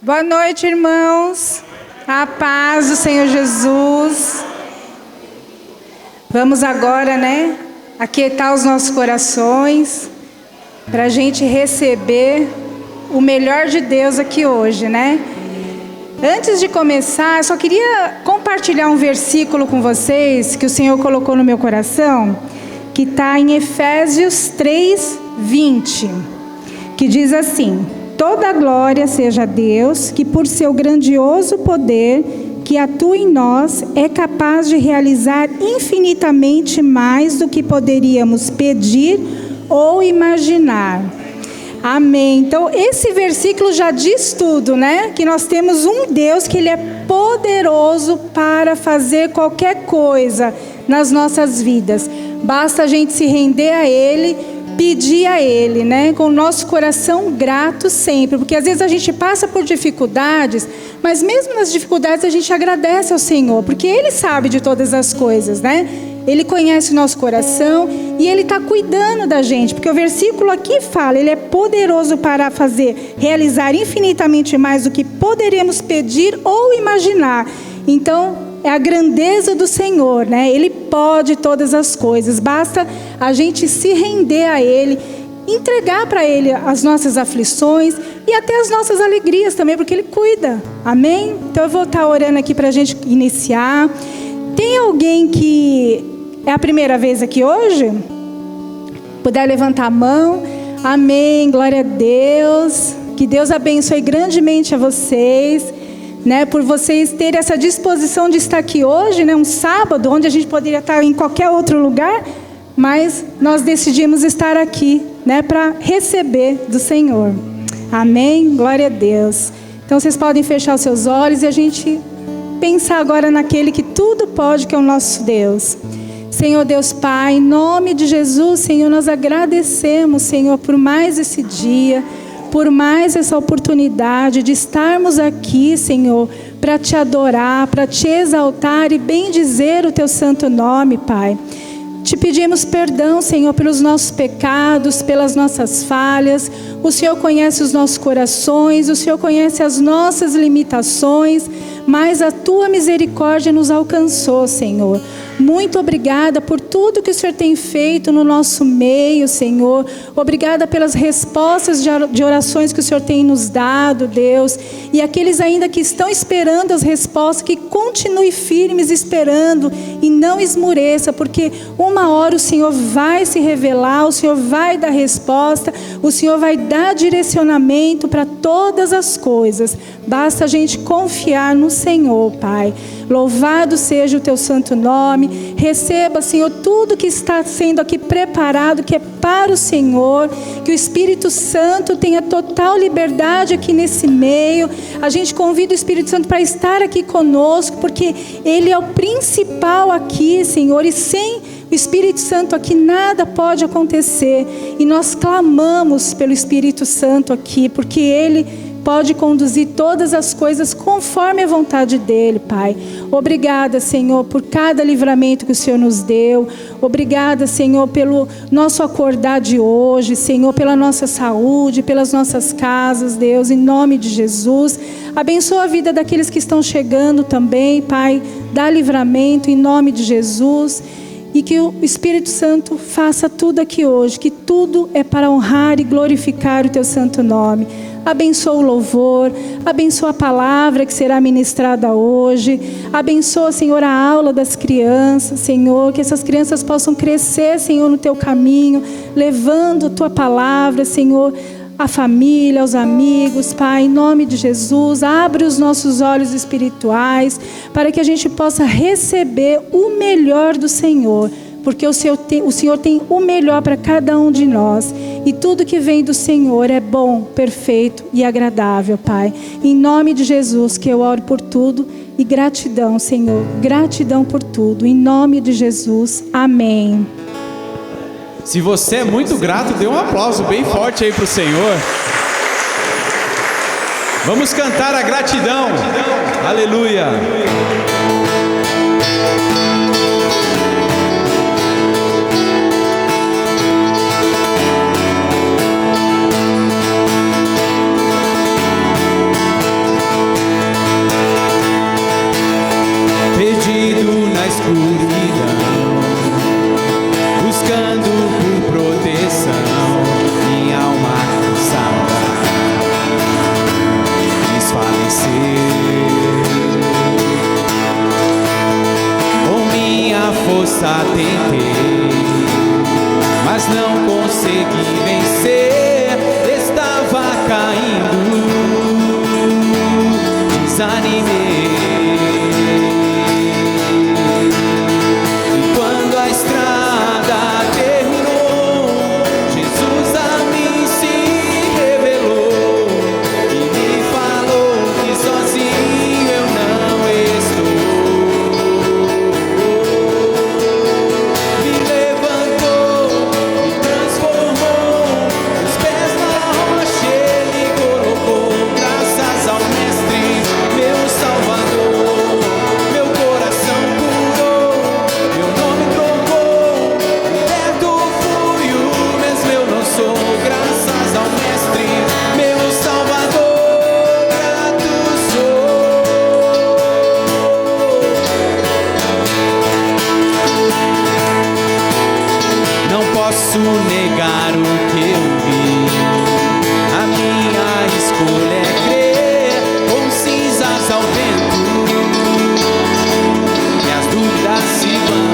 Boa noite, irmãos. A paz do Senhor Jesus. Vamos agora, aquietar os nossos corações para a gente receber o melhor de Deus aqui hoje, Antes de começar, eu só queria compartilhar um versículo com vocês que o Senhor colocou no meu coração, que está em Efésios 3:20, que diz assim: toda a glória seja a Deus, que por seu grandioso poder que atua em nós, é capaz de realizar infinitamente mais do que poderíamos pedir ou imaginar. Amém. Então, esse versículo já diz tudo, Que nós temos um Deus que Ele é poderoso para fazer qualquer coisa nas nossas vidas. Basta a gente se render a Ele, pedir a Ele, com o nosso coração grato sempre. Porque às vezes a gente passa por dificuldades, mas mesmo nas dificuldades a gente agradece ao Senhor, porque Ele sabe de todas as coisas, Ele conhece o nosso coração e Ele está cuidando da gente, porque o versículo aqui fala, Ele é poderoso para realizar infinitamente mais do que poderemos pedir ou imaginar. Então, é a grandeza do Senhor, Ele pode todas as coisas, basta a gente se render a Ele, entregar para Ele as nossas aflições e até as nossas alegrias também, porque Ele cuida, amém? Então eu vou estar orando aqui para a gente iniciar. Tem alguém que é a primeira vez aqui hoje? Puder levantar a mão. Amém, glória a Deus. Que Deus abençoe grandemente a vocês, por vocês terem essa disposição de estar aqui hoje, um sábado, onde a gente poderia estar em qualquer outro lugar, mas nós decidimos estar aqui, para receber do Senhor. Amém, glória a Deus. Então vocês podem fechar os seus olhos e a gente pensar agora naquele que tudo pode, que é o nosso Deus. Senhor Deus Pai, em nome de Jesus, Senhor, nós agradecemos, Senhor, por mais esse dia, por mais essa oportunidade de estarmos aqui, Senhor, para te adorar, para te exaltar e bendizer o teu santo nome, Pai. Te pedimos perdão, Senhor, pelos nossos pecados, pelas nossas falhas. O Senhor conhece os nossos corações, o Senhor conhece as nossas limitações, mas a tua misericórdia nos alcançou, Senhor. Muito obrigada por tudo que o Senhor tem feito no nosso meio, Senhor. Obrigada pelas respostas de orações que o Senhor tem nos dado, Deus. E aqueles ainda que estão esperando as respostas, que continue firmes esperando e não esmoreça, porque uma hora o Senhor vai se revelar, o Senhor vai dar resposta, o Senhor vai dar direcionamento para todas as coisas. Basta a gente confiar no Senhor, Pai. Louvado seja o teu santo nome. Receba, Senhor, tudo que está sendo aqui preparado, que é para o Senhor. Que o Espírito Santo tenha total liberdade aqui nesse meio. A gente convida o Espírito Santo para estar aqui conosco, porque Ele é o principal aqui, Senhor. E sem o Espírito Santo aqui nada pode acontecer. E nós clamamos pelo Espírito Santo aqui, porque Ele pode conduzir todas as coisas conforme a vontade dEle, Pai. Obrigada, Senhor, por cada livramento que o Senhor nos deu. Obrigada, Senhor, pelo nosso acordar de hoje, Senhor, pela nossa saúde, pelas nossas casas, Deus, em nome de Jesus. Abençoa a vida daqueles que estão chegando também, Pai. Dá livramento em nome de Jesus. E que o Espírito Santo faça tudo aqui hoje, que tudo é para honrar e glorificar o teu santo nome. Abençoa o louvor, abençoa a palavra que será ministrada hoje, abençoa, Senhor, a aula das crianças, Senhor, que essas crianças possam crescer, Senhor, no teu caminho, levando a tua palavra, Senhor, à família, aos amigos, Pai, em nome de Jesus. Abre os nossos olhos espirituais para que a gente possa receber o melhor do Senhor, porque o Senhor tem o melhor para cada um de nós. E tudo que vem do Senhor é bom, perfeito e agradável, Pai. Em nome de Jesus que eu oro por tudo. E gratidão, Senhor. Gratidão por tudo. Em nome de Jesus. Amém. Se você é muito grato, dê um aplauso bem forte aí para o Senhor. Vamos cantar a gratidão. Aleluia. força tentei, mas não consegui vencer. Estava caindo, desanimei. E quando a estrada terminou, Jesus a mim se revelou e me falou que sozinho eu não estou. Me levantou, me transformou, os pés na rocha Ele colocou. Graças ao Mestre, meu Salvador, meu coração curou, meu nome trocou, liberto fui, o mesmo eu não sou. Graças ao Mestre, meu Salvador, grato sou. Não posso negar o que eu vi, a minha escolha é crer, com cinzas ao vento, minhas dúvidas se vão,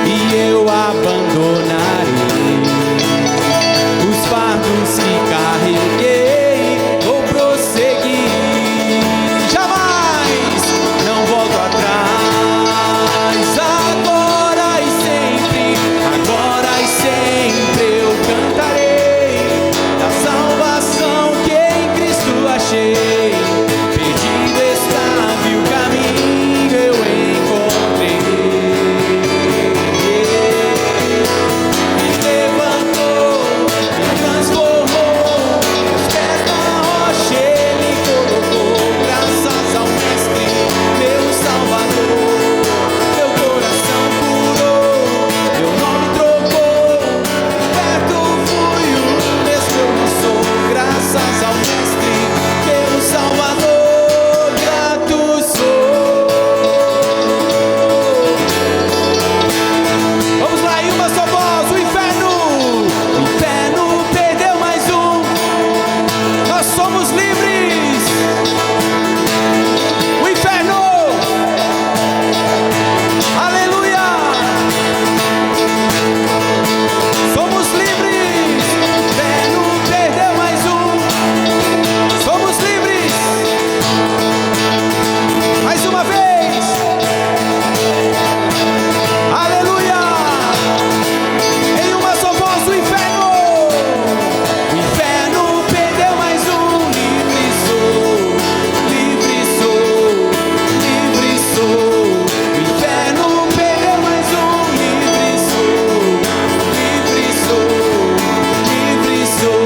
e eu abandonarei os fardos que carreguei, vou prosseguir, jamais não volto atrás. Agora e sempre eu cantarei da salvação que em Cristo achei. Perdido estava e o caminho eu encontrei. Me levantou, me transformou, meus pés na rocha Ele colocou. Graças ao Mestre, meu Salvador, meu coração curou, meu nome trocou, liberto fui, o mesmo eu não sou. Graças ao Mestre, meu Salvador, grato sou. Vamos lá, em uma só voz, o inferno perdeu mais um. Nós somos livres. O inferno, aleluia. Somos livres. O inferno perdeu mais um. Somos livres. Mais uma vez. Aleluia. Em uma só voz, o inferno. O inferno perdeu mais um. Livre sou, livre sou, livre sou. O inferno perdeu mais um. Livre sou, livre sou, livre sou.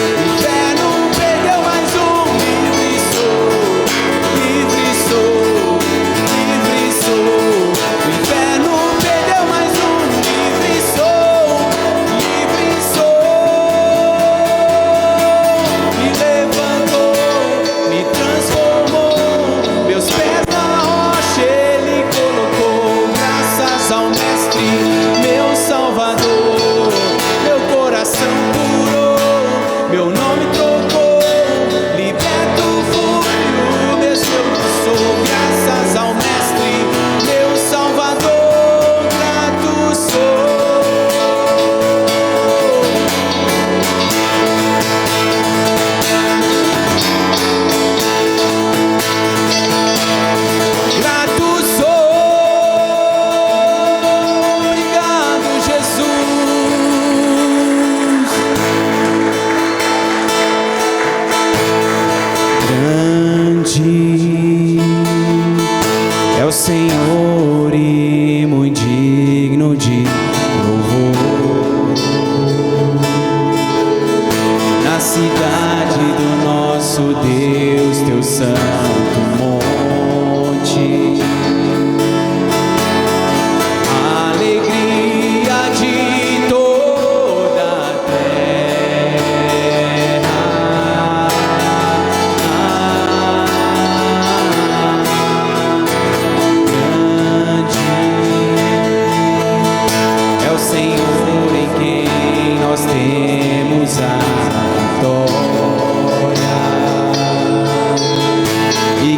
O inferno perdeu mais um. Livre sou, livre sou, livre sou. O inferno perdeu mais um. Livre sou, livre sou. Me levantou, me transformou, meus pés na rocha Ele colocou. Graças ao Mestre, meu Salvador, meu coração curou, meu nome trocou, liberto fui, o mesmo eu não sou. Graças ao Mestre, meu Salvador, grato sou. Grato sou, obrigado Jesus. Grande é o Senhor e muito digno de louvor. Na cidade do nosso Deus, teu santo monte, a alegria de toda a terra. Grande é o Senhor em quem nós temos a vitória. E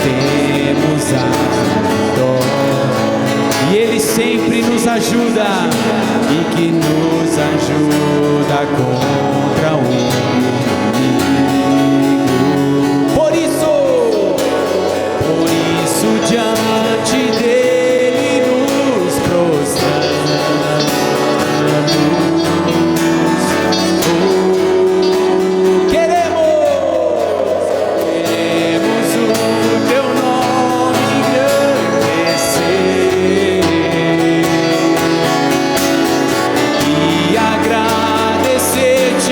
temos a vitória. E Ele sempre nos ajuda e que nos ajuda contra o inimigo. Por isso diante dele nos prostramos. Queremos o teu nome engrandecer e agradecer-te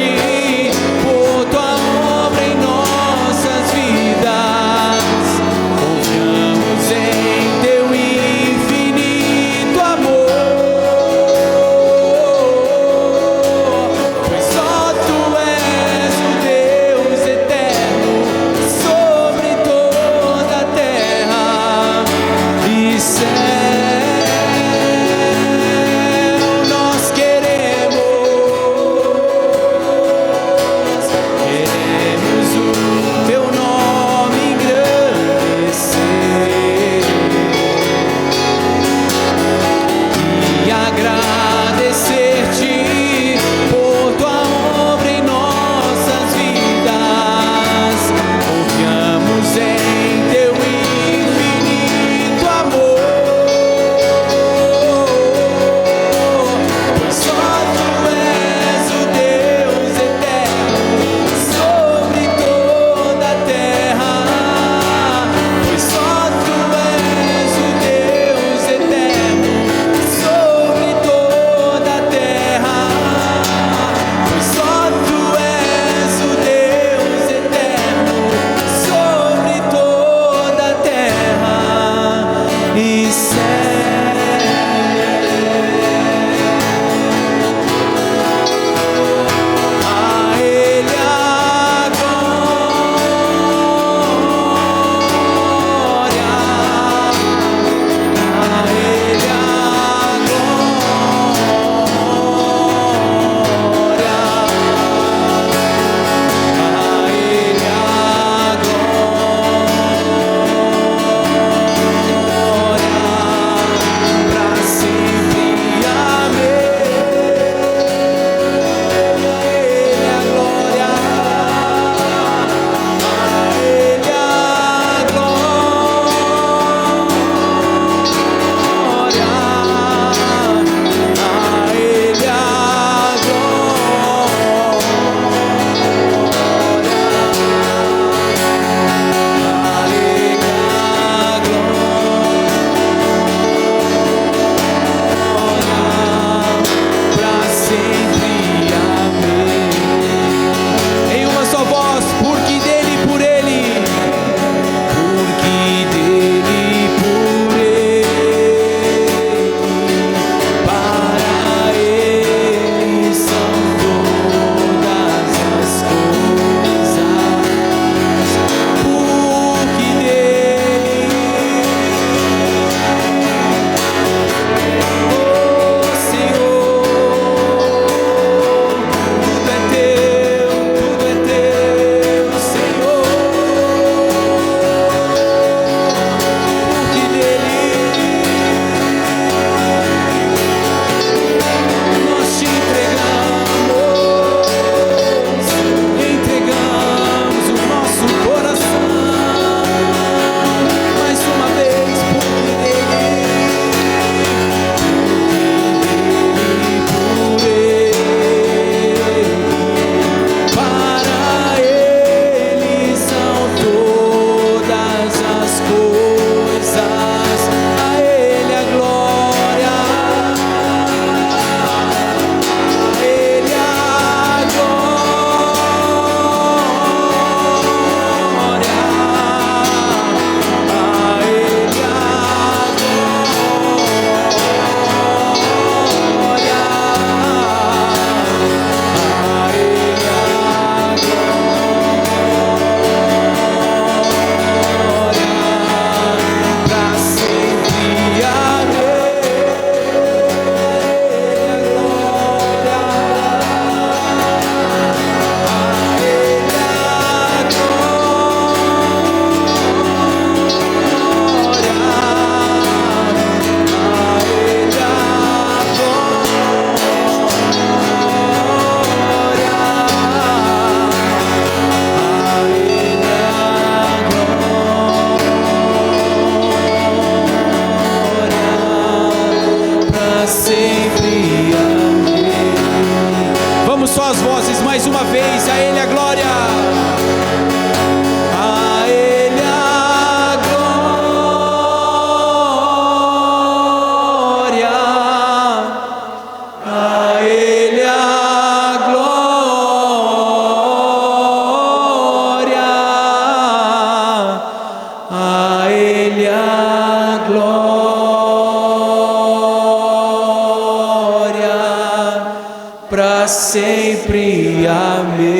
para sempre. Amém.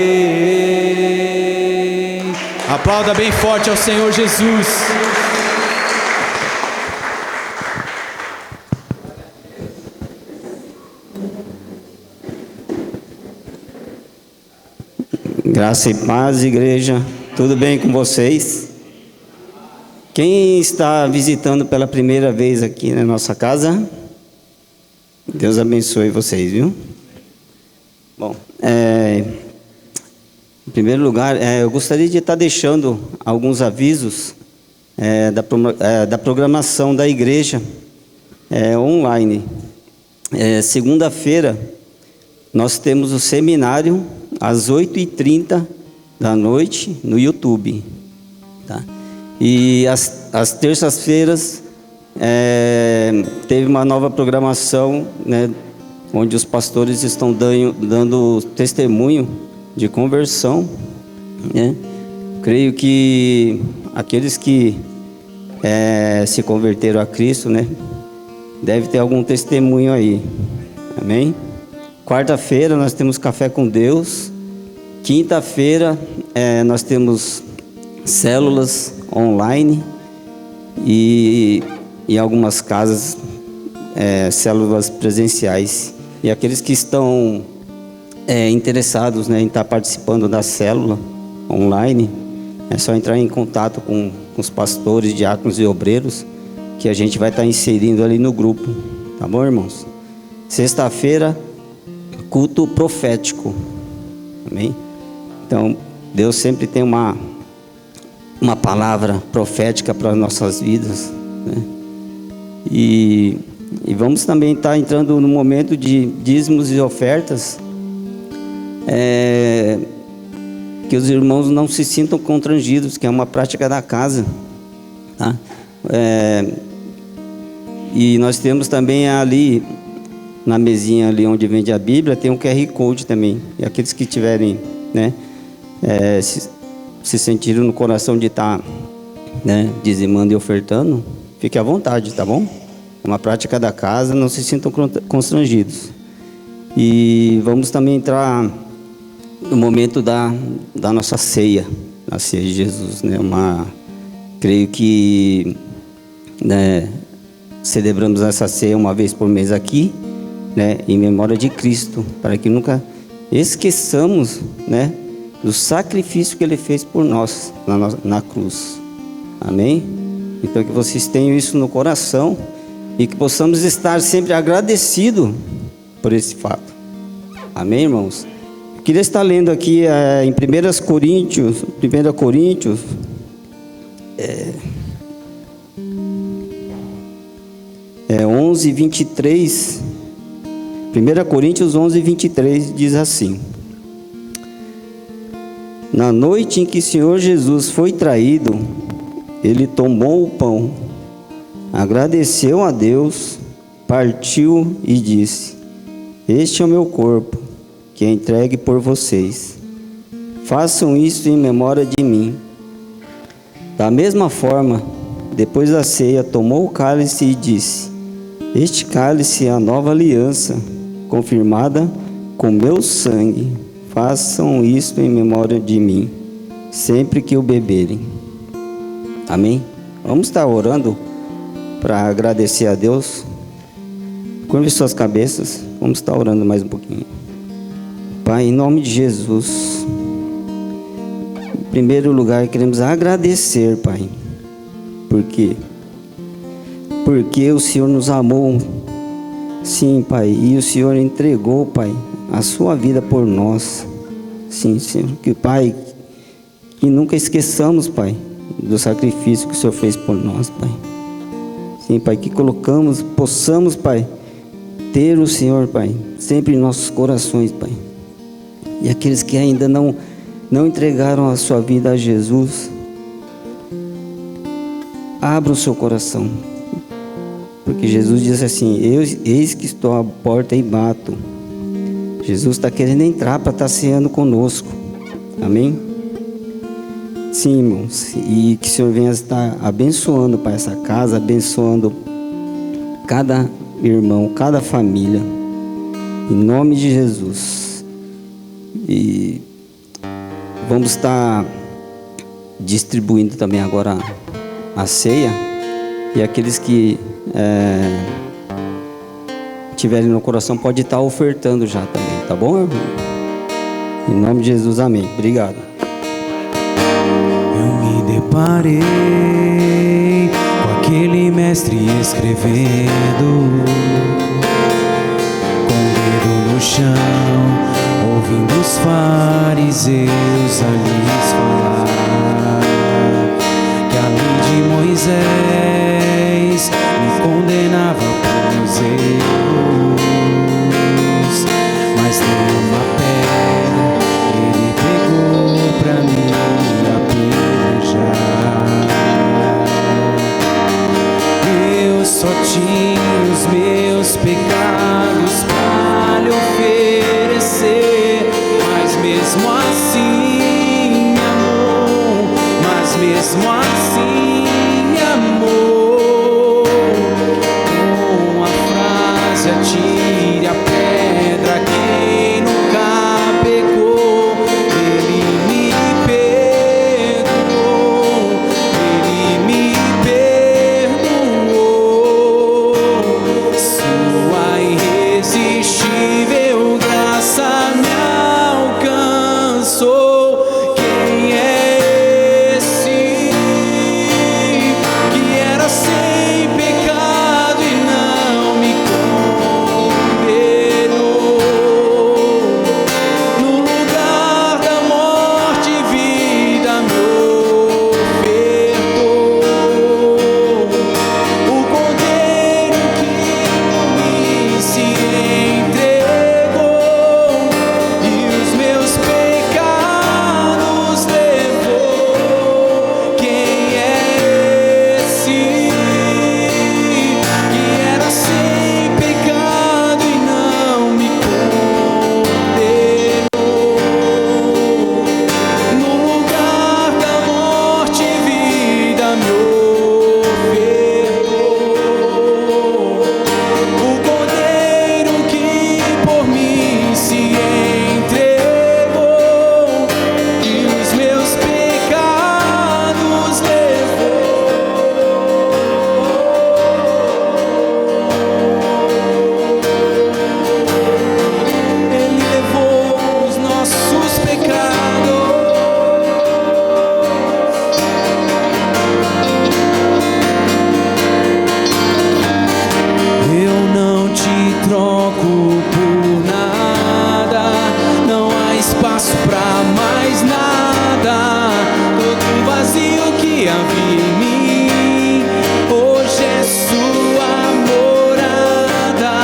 Aplauda bem forte ao Senhor Jesus. Graça e paz, igreja. Tudo bem com vocês? Quem está visitando pela primeira vez aqui na nossa casa? Deus abençoe vocês, viu? Bom, em primeiro lugar, eu gostaria de estar deixando alguns avisos da programação da igreja online. Segunda-feira, nós temos o seminário às 8h30 da noite no YouTube, tá? E às terças-feiras teve uma nova programação, né, onde os pastores estão dando testemunho de conversão, né? Creio que aqueles que se converteram a Cristo, né, deve ter algum testemunho aí, amém? Quarta-feira nós temos Café com Deus. Quinta-feira nós temos células online e em algumas casas células presenciais. E aqueles que estão interessados, né, em estar participando da célula online, é só entrar em contato com os pastores, diáconos e obreiros, que a gente vai estar inserindo ali no grupo, tá bom, irmãos? Sexta-feira, culto profético, amém? Então, Deus sempre tem uma palavra profética para as nossas vidas, né? E vamos também estar entrando no momento de dízimos e ofertas, que os irmãos não se sintam constrangidos, que é uma prática da casa, tá? E nós temos também ali, na mesinha ali onde vende a Bíblia, tem um QR Code também. E aqueles que tiverem, né, se sentiram no coração de estar, né, dizimando e ofertando, fique à vontade, tá bom? É uma prática da casa, não se sintam constrangidos. E vamos também entrar no momento da nossa ceia, a ceia de Jesus, né? Creio que, né, celebramos essa ceia uma vez por mês aqui, né, em memória de Cristo, para que nunca esqueçamos, né, do sacrifício que Ele fez por nós na cruz, amém? Então que vocês tenham isso no coração e que possamos estar sempre agradecidos por esse fato, amém, irmãos? Eu queria estar lendo aqui em 1 Coríntios 11:23. 1 Coríntios 11:23 diz assim: na noite em que o Senhor Jesus foi traído, Ele tomou o pão, agradeceu a Deus, partiu e disse: este é o meu corpo, que é entregue por vocês. Façam isso em memória de mim. Da mesma forma, depois da ceia, tomou o cálice e disse: este cálice é a nova aliança, confirmada com meu sangue. Façam isso em memória de mim, sempre que o beberem. Amém? Vamos estar orando para agradecer a Deus. Curve suas cabeças, vamos estar orando mais um pouquinho. Pai, em nome de Jesus, em primeiro lugar queremos agradecer, Pai, porque o Senhor nos amou, sim, Pai, e o Senhor entregou, Pai, a sua vida por nós. Sim, Senhor, que, Pai, que nunca esqueçamos, Pai, do sacrifício que o Senhor fez por nós, Pai. Sim, Pai, que possamos, Pai, ter o Senhor, Pai, sempre em nossos corações, Pai. E aqueles que ainda não entregaram a sua vida a Jesus, abra o seu coração, porque Jesus diz assim: eis que estou à porta e bato. Jesus está querendo entrar para estar ceando conosco, amém? Sim, irmãos, e que o Senhor venha estar abençoando, Pai, essa casa, abençoando cada irmão, cada família, em nome de Jesus, E vamos estar distribuindo também agora a ceia. E aqueles que tiverem no coração pode estar ofertando já também, tá bom, irmão? Em nome de Jesus, amém. Obrigado. Eu me deparei com aquele mestre escrevendo, com o dedo no chão, ouvindo os fariseus a lhes falar que a lei de Moisés me condenava pelos erros, mas nenhuma pedra ele pegou pra mim apedrejar. Eu só tinha os meus pecados pra lhe oferecer, mas mesmo assim me amou, mas mesmo assim me amou. Com a frase atire a pedra quem nunca pecou, ele me perdoou, ele me perdoou. Sua irresistível graça me alcançou. Quem é esse que era sem pecado e não me condenou? No lugar da morte, vida me ofertou. O cordeiro que por mim se entregou e os meus pecados levou. Quem é esse que era sem pecado e não me condenou? No lugar da morte, vida me ofertou. O cordeiro que por mim se entregou e os meus pecados levou. Ele levou os nossos pecados. Eu não te troco por nada, não há espaço pra mais nada. Todo vazio que havia em mim, hoje é sua morada.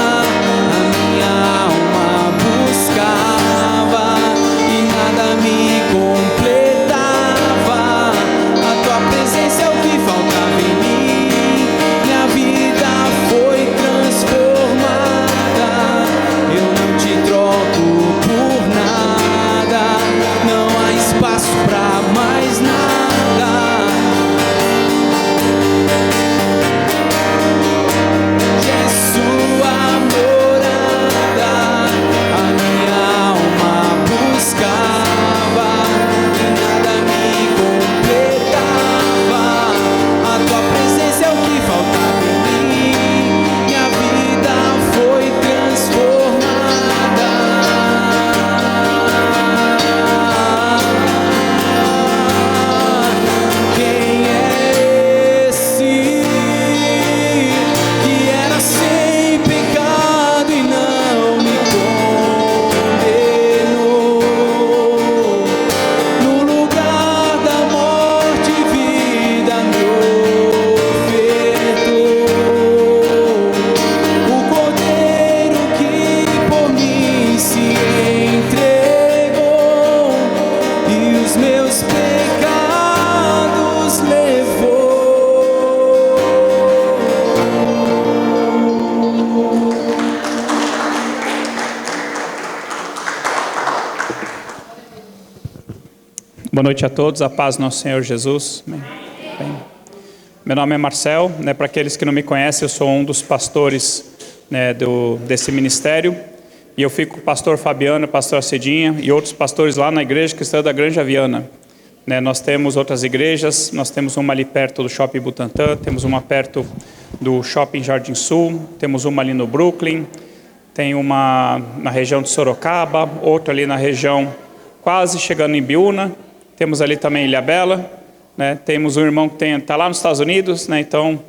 A minha alma buscava e nada me completava. A tua presença é o que faltava em mim. Minha vida foi transformada. Eu não te troco por nada, não há espaço pra mais nada. É sua morada. A minha alma buscava e nada me completava. A tua presença é o que faltava em mim. Minha vida foi transformada. Quem é esse que era sem pecado e não me condenou? No lugar da morte, vida me ofertou. O cordeiro que por mim se entregou e os meus pecados levou. Boa noite a todos, a paz do nosso Senhor Jesus. Amém. Bem, meu nome é Marcel, para aqueles que não me conhecem, eu sou um dos pastores desse ministério e eu fico com o pastor Fabiano, o pastor Cedinha e outros pastores lá na igreja cristã da Granja Viana. Nós temos outras igrejas, nós temos uma ali perto do Shopping Butantã, temos uma perto do Shopping Jardim Sul, temos uma ali no Brooklyn, tem uma na região de Sorocaba, outra ali na região quase chegando em Biúna, temos ali também Ilhabela, temos um irmão que está lá nos Estados Unidos, então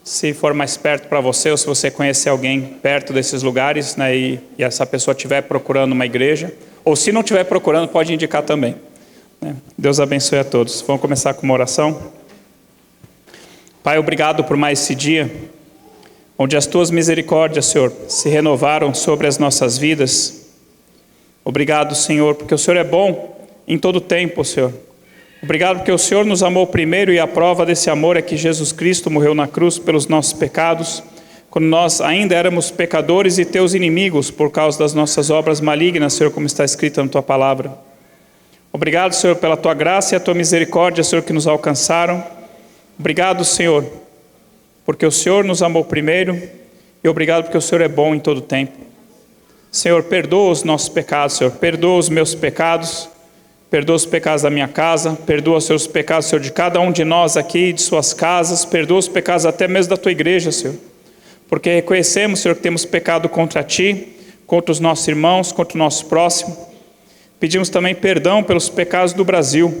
se for mais perto para você, ou se você conhecer alguém perto desses lugares, e essa pessoa estiver procurando uma igreja, ou se não estiver procurando, pode indicar também. Deus abençoe a todos. Vamos começar com uma oração. Pai, obrigado por mais esse dia, onde as Tuas misericórdias, Senhor, se renovaram sobre as nossas vidas. Obrigado, Senhor, porque o Senhor é bom em todo tempo, Senhor. Obrigado porque o Senhor nos amou primeiro e a prova desse amor é que Jesus Cristo morreu na cruz pelos nossos pecados, quando nós ainda éramos pecadores e Teus inimigos por causa das nossas obras malignas, Senhor, como está escrito na Tua palavra. Obrigado, Senhor, pela Tua graça e a Tua misericórdia, Senhor, que nos alcançaram. Obrigado, Senhor, porque o Senhor nos amou primeiro e obrigado porque o Senhor é bom em todo tempo. Senhor, perdoa os nossos pecados, Senhor, perdoa os meus pecados, perdoa os pecados da minha casa, perdoa os seus pecados, Senhor, de cada um de nós aqui, de suas casas, perdoa os pecados até mesmo da Tua igreja, Senhor, porque reconhecemos, Senhor, que temos pecado contra Ti, contra os nossos irmãos, contra o nosso próximo. Pedimos também perdão pelos pecados do Brasil,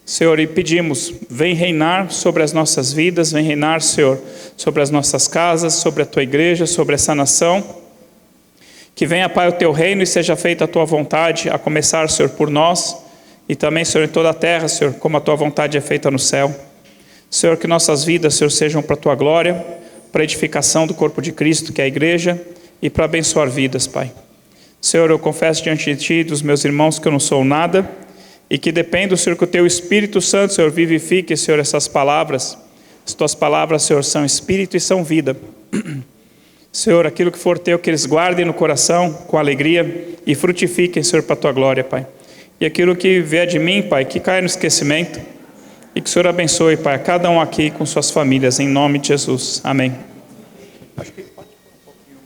Senhor, e pedimos, vem reinar sobre as nossas vidas, vem reinar, Senhor, sobre as nossas casas, sobre a Tua igreja, sobre essa nação. Que venha, Pai, o Teu reino e seja feita a Tua vontade, a começar, Senhor, por nós, e também, Senhor, em toda a terra, Senhor, como a Tua vontade é feita no céu. Senhor, que nossas vidas, Senhor, sejam para a Tua glória, para a edificação do corpo de Cristo, que é a igreja, e para abençoar vidas, Pai. Senhor, eu confesso diante de Ti e dos meus irmãos que eu não sou nada e que dependo, Senhor, que o Teu Espírito Santo, Senhor, vivifique, Senhor, essas palavras. As Tuas palavras, Senhor, são Espírito e são vida. Senhor, aquilo que for Teu, que eles guardem no coração com alegria e frutifiquem, Senhor, para a Tua glória, Pai. E aquilo que vier de mim, Pai, que caia no esquecimento e que o Senhor abençoe, Pai, a cada um aqui com suas famílias, em nome de Jesus. Amém. Acho que pode pôr um pouquinho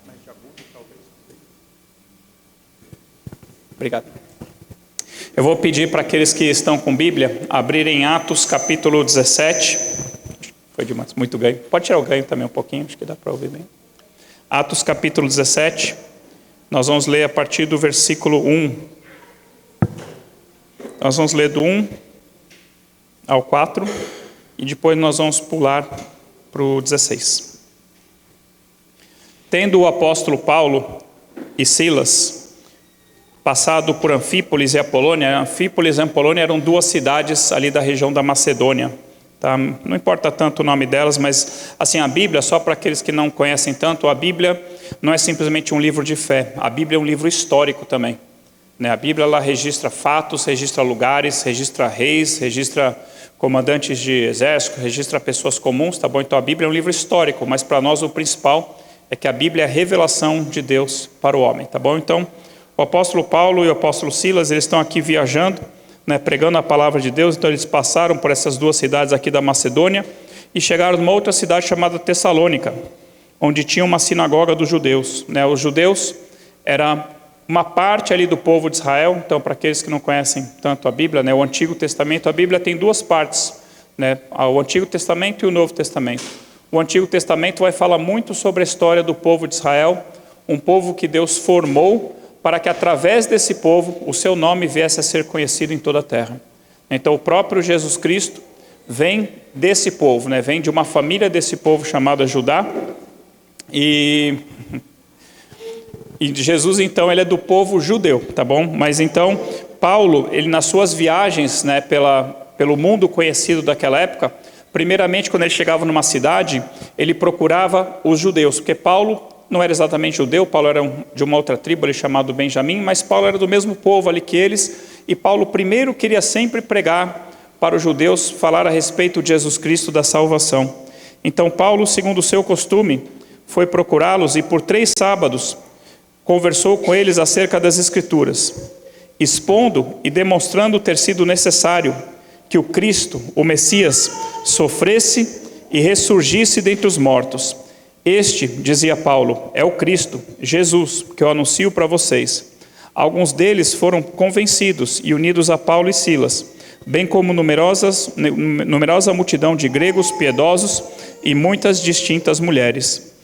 mais de agudo, talvez. Obrigado. Eu vou pedir para aqueles que estão com Bíblia abrirem Atos capítulo 17. Foi demais, muito ganho. Pode tirar o ganho também um pouquinho, acho que dá para ouvir bem. Atos capítulo 17. Nós vamos ler a partir do versículo 1. Nós vamos ler do 1 ao 4 e depois nós vamos pular para o 16. Tendo o apóstolo Paulo e Silas passado por Anfípolis e Apolônia. Anfípolis e Apolônia eram duas cidades ali da região da Macedônia. Tá? Não importa tanto o nome delas, mas assim, a Bíblia, só para aqueles que não conhecem tanto, a Bíblia não é simplesmente um livro de fé. A Bíblia é um livro histórico também. A Bíblia, ela registra fatos, registra lugares, registra reis, registra comandantes de exército, registra pessoas comuns, tá bom? Então a Bíblia é um livro histórico, mas para nós o principal é que a Bíblia é a revelação de Deus para o homem, tá bom? Então o apóstolo Paulo e o apóstolo Silas, eles estão aqui viajando, pregando a palavra de Deus. Então eles passaram por essas duas cidades aqui da Macedônia e chegaram numa outra cidade chamada Tessalônica, onde tinha uma sinagoga dos judeus. Os judeus era uma parte ali do povo de Israel. Então, para aqueles que não conhecem tanto a Bíblia, o Antigo Testamento, a Bíblia tem duas partes, o Antigo Testamento e o Novo Testamento. O Antigo Testamento vai falar muito sobre a história do povo de Israel, um povo que Deus formou para que através desse povo o seu nome viesse a ser conhecido em toda a terra. Então o próprio Jesus Cristo vem desse povo, vem de uma família desse povo chamada Judá, e Jesus então ele é do povo judeu, tá bom? Mas então Paulo, ele nas suas viagens pelo mundo conhecido daquela época, primeiramente quando ele chegava numa cidade, ele procurava os judeus, porque Paulo não era exatamente judeu, Paulo era de uma outra tribo ali chamado Benjamim, mas Paulo era do mesmo povo ali que eles, e Paulo primeiro queria sempre pregar para os judeus, falar a respeito de Jesus Cristo da salvação. Então Paulo, segundo o seu costume, foi procurá-los e por 3 sábados conversou com eles acerca das Escrituras, expondo e demonstrando ter sido necessário que o Cristo, o Messias, sofresse e ressurgisse dentre os mortos, Este, dizia Paulo, é o Cristo, Jesus, que eu anuncio para vocês. Alguns deles foram convencidos e unidos a Paulo e Silas, bem como numerosa multidão de gregos piedosos e muitas distintas mulheres.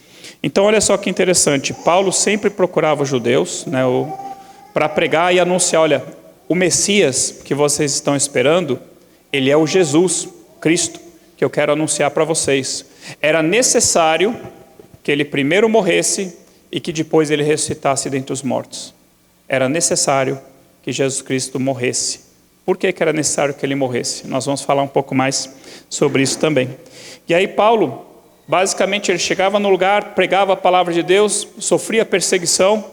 Então olha só que interessante, Paulo sempre procurava os judeus, né, para pregar e anunciar, olha, o Messias que vocês estão esperando, ele é o Jesus, Cristo, que eu quero anunciar para vocês. Era necessário que ele primeiro morresse e que depois ele ressuscitasse dentre os mortos. Era necessário que Jesus Cristo morresse. Por que era necessário que ele morresse? Nós vamos falar um pouco mais sobre isso também. E aí Paulo, basicamente ele chegava no lugar, pregava a palavra de Deus, sofria perseguição,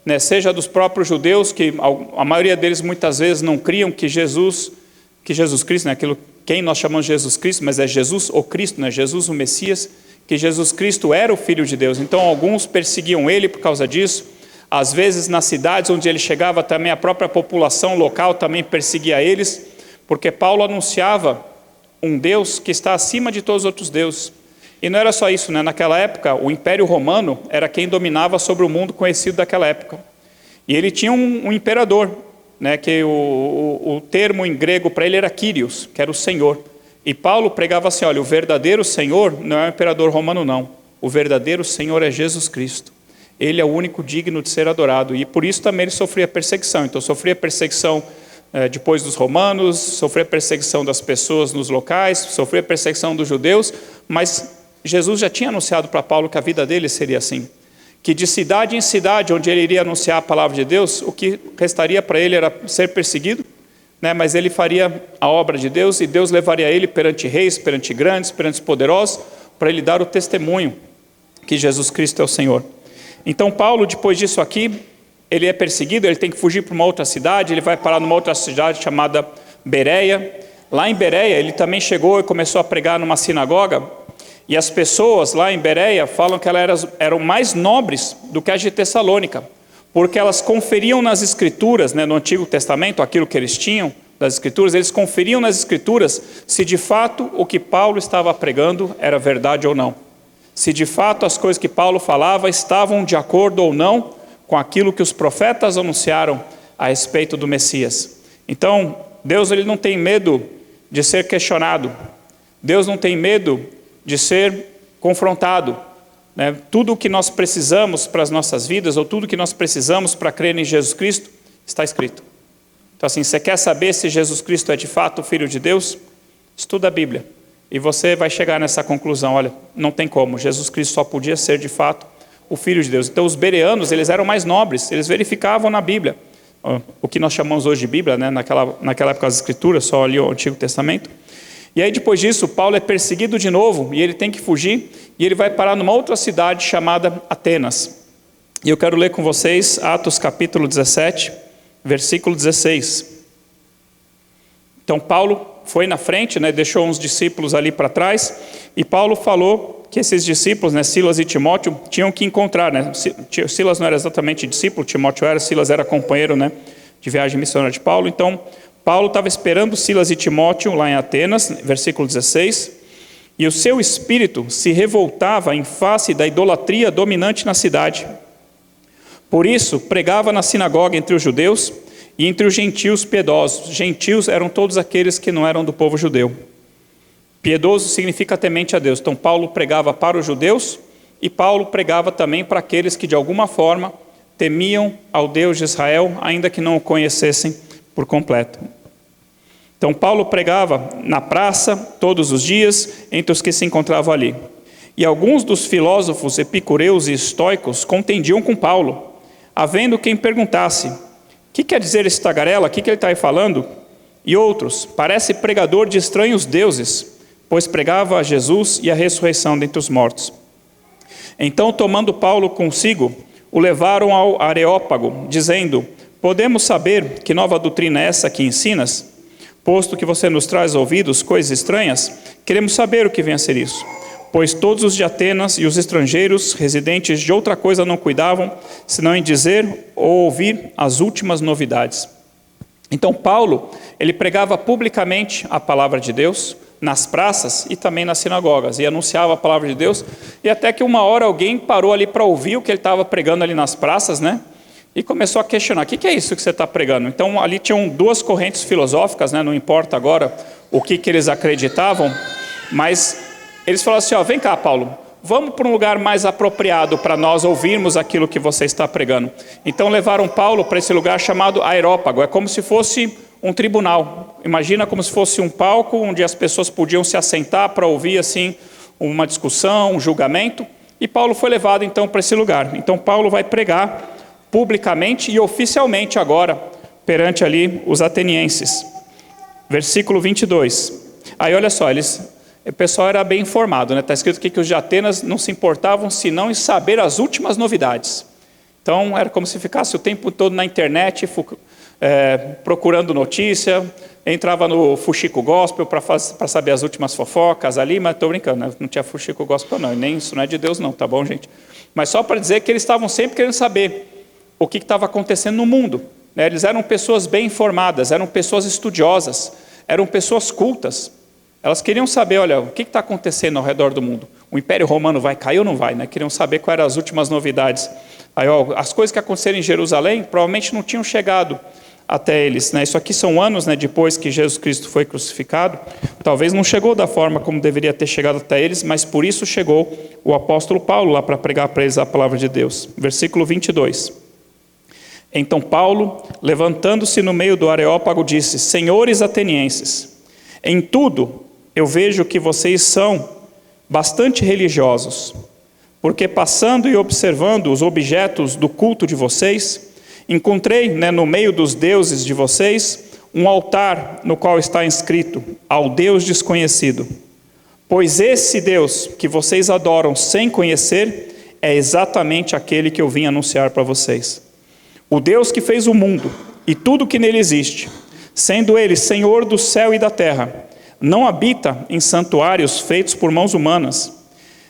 né, seja dos próprios judeus, que a maioria deles muitas vezes não criam que Jesus Cristo, né, quem nós chamamos de Jesus Cristo, mas é Jesus o Cristo, né, Jesus o Messias, que Jesus Cristo era o Filho de Deus. Então alguns perseguiam ele por causa disso. Às vezes nas cidades onde ele chegava também a própria população local também perseguia eles, porque Paulo anunciava um Deus que está acima de todos os outros deuses. E não era só isso, né? Naquela época o Império Romano era quem dominava sobre o mundo conhecido daquela época. E ele tinha um imperador, né? Que o termo em grego para ele era Kyrios, que era o Senhor. E Paulo pregava assim, olha, o verdadeiro Senhor não é o imperador romano não, o verdadeiro Senhor é Jesus Cristo. Ele é o único digno de ser adorado, e por isso também ele sofria perseguição. Então sofria perseguição depois dos romanos, sofria perseguição das pessoas nos locais, sofria perseguição dos judeus, mas Jesus já tinha anunciado para Paulo que a vida dele seria assim, que de cidade em cidade onde ele iria anunciar a palavra de Deus, o que restaria para ele era ser perseguido, né, mas ele faria a obra de Deus, e Deus levaria ele perante reis, perante grandes, perante poderosos, para ele dar o testemunho que Jesus Cristo é o Senhor. Então Paulo, depois disso aqui, ele é perseguido, ele tem que fugir para uma outra cidade, ele vai parar numa outra cidade chamada Bereia. Lá em Bereia ele também chegou e começou a pregar numa sinagoga, e as pessoas lá em Bereia falam que elas eram mais nobres do que as de Tessalônica, porque elas conferiam nas Escrituras, né, no Antigo Testamento, aquilo que eles tinham das Escrituras, eles conferiam nas Escrituras se de fato o que Paulo estava pregando era verdade ou não. Se de fato as coisas que Paulo falava estavam de acordo ou não com aquilo que os profetas anunciaram a respeito do Messias. Então, Deus ele não tem medo de ser questionado. Deus não tem medo de ser confrontado. Né? Tudo o que nós precisamos para as nossas vidas, ou tudo o que nós precisamos para crer em Jesus Cristo, está escrito. Então assim, você quer saber se Jesus Cristo é de fato o Filho de Deus? Estuda a Bíblia. E você vai chegar nessa conclusão, olha, não tem como, Jesus Cristo só podia ser de fato o Filho de Deus. Então os bereanos, eles eram mais nobres, eles verificavam na Bíblia, o que nós chamamos hoje de Bíblia, né? naquela época as Escrituras, só ali o Antigo Testamento. E aí depois disso, Paulo é perseguido de novo, e ele tem que fugir, e ele vai parar numa outra cidade chamada Atenas. E eu quero ler com vocês Atos capítulo 17, versículo 16. Então Paulo foi na frente, né, deixou uns discípulos ali para trás, e Paulo falou que esses discípulos, né, Silas e Timóteo, tinham que encontrar, né, Silas não era exatamente discípulo, Timóteo era, Silas era companheiro, né, de viagem missionária de Paulo. Então Paulo estava esperando Silas e Timóteo lá em Atenas, versículo 16, e o seu espírito se revoltava em face da idolatria dominante na cidade. Por isso pregava na sinagoga entre os judeus e entre os gentios piedosos. Gentios eram todos aqueles que não eram do povo judeu. Piedoso significa temente a Deus. Então Paulo pregava para os judeus, e Paulo pregava também para aqueles que de alguma forma temiam ao Deus de Israel, ainda que não o conhecessem por completo. Então Paulo pregava na praça todos os dias entre os que se encontravam ali. E alguns dos filósofos epicureus e estoicos contendiam com Paulo, havendo quem perguntasse: o que quer dizer esse tagarela? O que ele está aí falando? E outros: parece pregador de estranhos deuses, pois pregava a Jesus e a ressurreição dentre os mortos. Então, tomando Paulo consigo, o levaram ao Areópago, dizendo: podemos saber que nova doutrina é essa que ensinas? Posto que você nos traz ouvidos coisas estranhas, queremos saber o que vem a ser isso. Pois todos os de Atenas e os estrangeiros residentes de outra coisa não cuidavam, senão em dizer ou ouvir as últimas novidades. Então Paulo, ele pregava publicamente a palavra de Deus, nas praças e também nas sinagogas, e anunciava a palavra de Deus, e até que uma hora alguém parou ali para ouvir o que ele estava pregando ali nas praças, né? E começou a questionar, o que é isso que você está pregando? Então ali tinham duas correntes filosóficas, né? Não importa agora o que eles acreditavam, mas eles falaram assim, vem cá, Paulo, vamos para um lugar mais apropriado para nós ouvirmos aquilo que você está pregando. Então levaram Paulo para esse lugar chamado Areópago, é como se fosse um tribunal. Imagina como se fosse um palco onde as pessoas podiam se assentar para ouvir assim uma discussão, um julgamento, e Paulo foi levado então para esse lugar. Então Paulo vai pregar publicamente e oficialmente agora perante ali os atenienses. Versículo 22. Aí olha só, o pessoal era bem informado, né? Está escrito aqui que os de Atenas não se importavam senão em saber as últimas novidades. Então era como se ficasse o tempo todo na internet procurando notícia, entrava no Fuxico Gospel para saber as últimas fofocas ali, mas estou brincando, né? Não tinha Fuxico Gospel não, e nem isso não é de Deus não, tá bom, gente? Mas só para dizer que eles estavam sempre querendo saber o que estava acontecendo no mundo, né? Eles eram pessoas bem informadas, eram pessoas estudiosas, eram pessoas cultas. Elas queriam saber, olha, o que está acontecendo ao redor do mundo? O Império Romano vai cair ou não vai? Né? Queriam saber quais eram as últimas novidades. Aí, as coisas que aconteceram em Jerusalém provavelmente não tinham chegado até eles. Né? Isso aqui são anos, né, depois que Jesus Cristo foi crucificado. Talvez não chegou da forma como deveria ter chegado até eles, mas por isso chegou o apóstolo Paulo lá para pregar para eles a palavra de Deus. Versículo 22. Então Paulo, levantando-se no meio do Areópago, disse, senhores atenienses, em tudo eu vejo que vocês são bastante religiosos, porque passando e observando os objetos do culto de vocês, encontrei, né, no meio dos deuses de vocês, um altar no qual está inscrito, ao Deus desconhecido. Pois esse Deus que vocês adoram sem conhecer, é exatamente aquele que eu vim anunciar para vocês. O Deus que fez o mundo e tudo que nele existe, sendo ele Senhor do céu e da terra, não habita em santuários feitos por mãos humanas,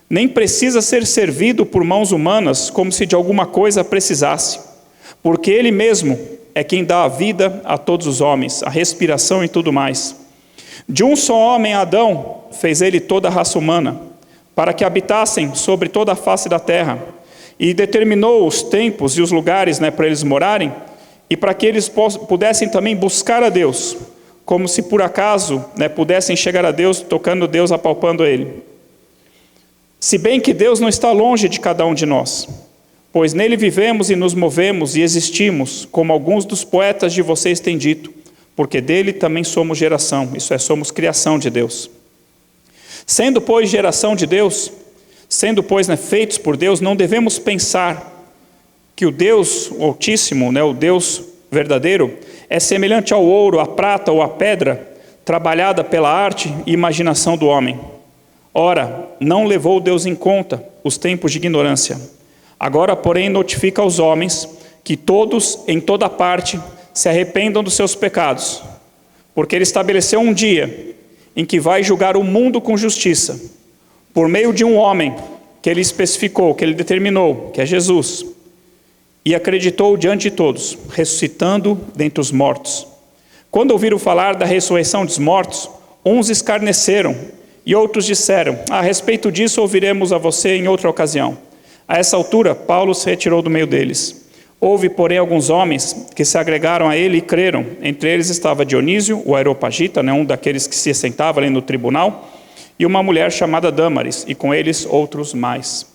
nem precisa ser servido por mãos humanas como se de alguma coisa precisasse, porque ele mesmo é quem dá a vida a todos os homens, a respiração e tudo mais. De um só homem, Adão, fez ele toda a raça humana, para que habitassem sobre toda a face da terra, e determinou os tempos e os lugares, né, para eles morarem, e para que eles pudessem também buscar a Deus, como se por acaso, né, pudessem chegar a Deus, tocando Deus, apalpando Ele. Se bem que Deus não está longe de cada um de nós, pois nele vivemos e nos movemos e existimos, como alguns dos poetas de vocês têm dito, porque dele também somos geração, isso é, somos criação de Deus. Sendo, pois, geração de Deus, sendo, pois, né, feitos por Deus, não devemos pensar que o Deus Altíssimo, né, o Deus verdadeiro, é semelhante ao ouro, à prata ou à pedra, trabalhada pela arte e imaginação do homem. Ora, não levou Deus em conta os tempos de ignorância. Agora, porém, notifica aos homens que todos, em toda parte, se arrependam dos seus pecados, porque ele estabeleceu um dia em que vai julgar o mundo com justiça, por meio de um homem que ele especificou, que ele determinou, que é Jesus, e acreditou diante de todos, ressuscitando dentre os mortos. Quando ouviram falar da ressurreição dos mortos, uns escarneceram e outros disseram, a respeito disso ouviremos a você em outra ocasião. A essa altura, Paulo se retirou do meio deles. Houve, porém, alguns homens que se agregaram a ele e creram. Entre eles estava Dionísio, o Areopagita, né, um daqueles que se sentava ali no tribunal, e uma mulher chamada Dâmaris, e com eles outros mais.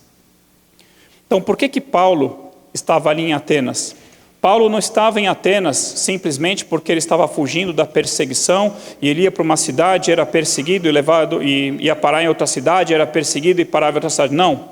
Então, por que Paulo estava ali em Atenas? Paulo não estava em Atenas simplesmente porque ele estava fugindo da perseguição, e ele ia para uma cidade, era perseguido e levado, e ia parar em outra cidade, era perseguido e parava em outra cidade. Não,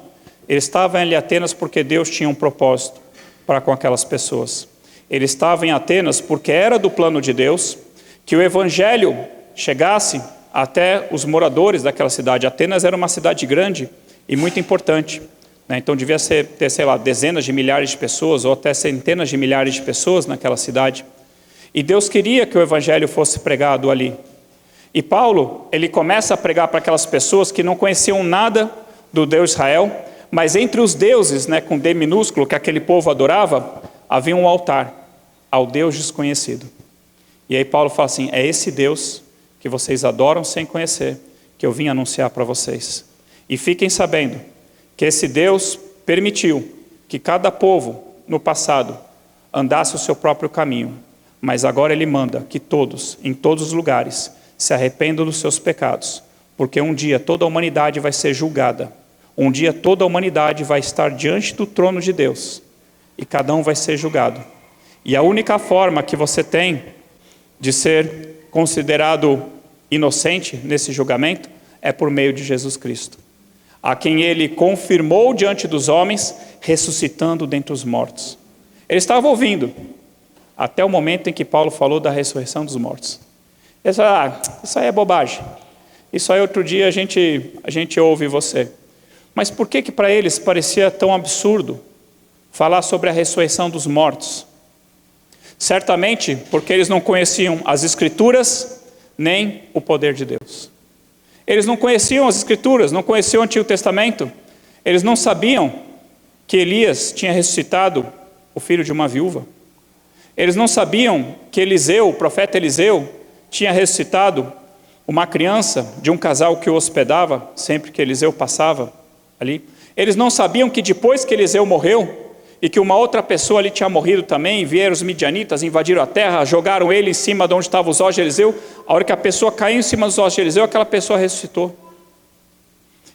ele estava em Atenas porque Deus tinha um propósito para com aquelas pessoas. Ele estava em Atenas porque era do plano de Deus que o evangelho chegasse até os moradores daquela cidade. Atenas era uma cidade grande e muito importante, né? Então devia ter, sei lá, dezenas de milhares de pessoas ou até centenas de milhares de pessoas naquela cidade. E Deus queria que o evangelho fosse pregado ali. E Paulo, ele começa a pregar para aquelas pessoas que não conheciam nada do Deus Israel, mas entre os deuses, né, com D minúsculo, que aquele povo adorava, havia um altar ao Deus desconhecido. E aí Paulo fala assim, é esse Deus que vocês adoram sem conhecer, que eu vim anunciar para vocês. E fiquem sabendo que esse Deus permitiu que cada povo no passado andasse o seu próprio caminho, mas agora Ele manda que todos, em todos os lugares, se arrependam dos seus pecados, porque um dia toda a humanidade vai ser julgada, um dia toda a humanidade vai estar diante do trono de Deus, e cada um vai ser julgado. E a única forma que você tem de ser considerado inocente nesse julgamento é por meio de Jesus Cristo, a quem Ele confirmou diante dos homens, ressuscitando dentre os mortos. Ele estava ouvindo, até o momento em que Paulo falou da ressurreição dos mortos. Isso aí é bobagem. Isso aí outro dia a gente ouve você. Mas por que para eles parecia tão absurdo falar sobre a ressurreição dos mortos? Certamente porque eles não conheciam as Escrituras, nem o poder de Deus. Eles não conheciam as Escrituras, não conheciam o Antigo Testamento. Eles não sabiam que Elias tinha ressuscitado o filho de uma viúva. Eles não sabiam que Eliseu, o profeta Eliseu, tinha ressuscitado uma criança de um casal que o hospedava sempre que Eliseu passava ali. Eles não sabiam que depois que Eliseu morreu, e que uma outra pessoa ali tinha morrido também, vieram os midianitas, invadiram a terra, jogaram ele em cima de onde estavam os ossos de Eliseu. A hora que a pessoa caiu em cima dos ossos de Eliseu, aquela pessoa ressuscitou.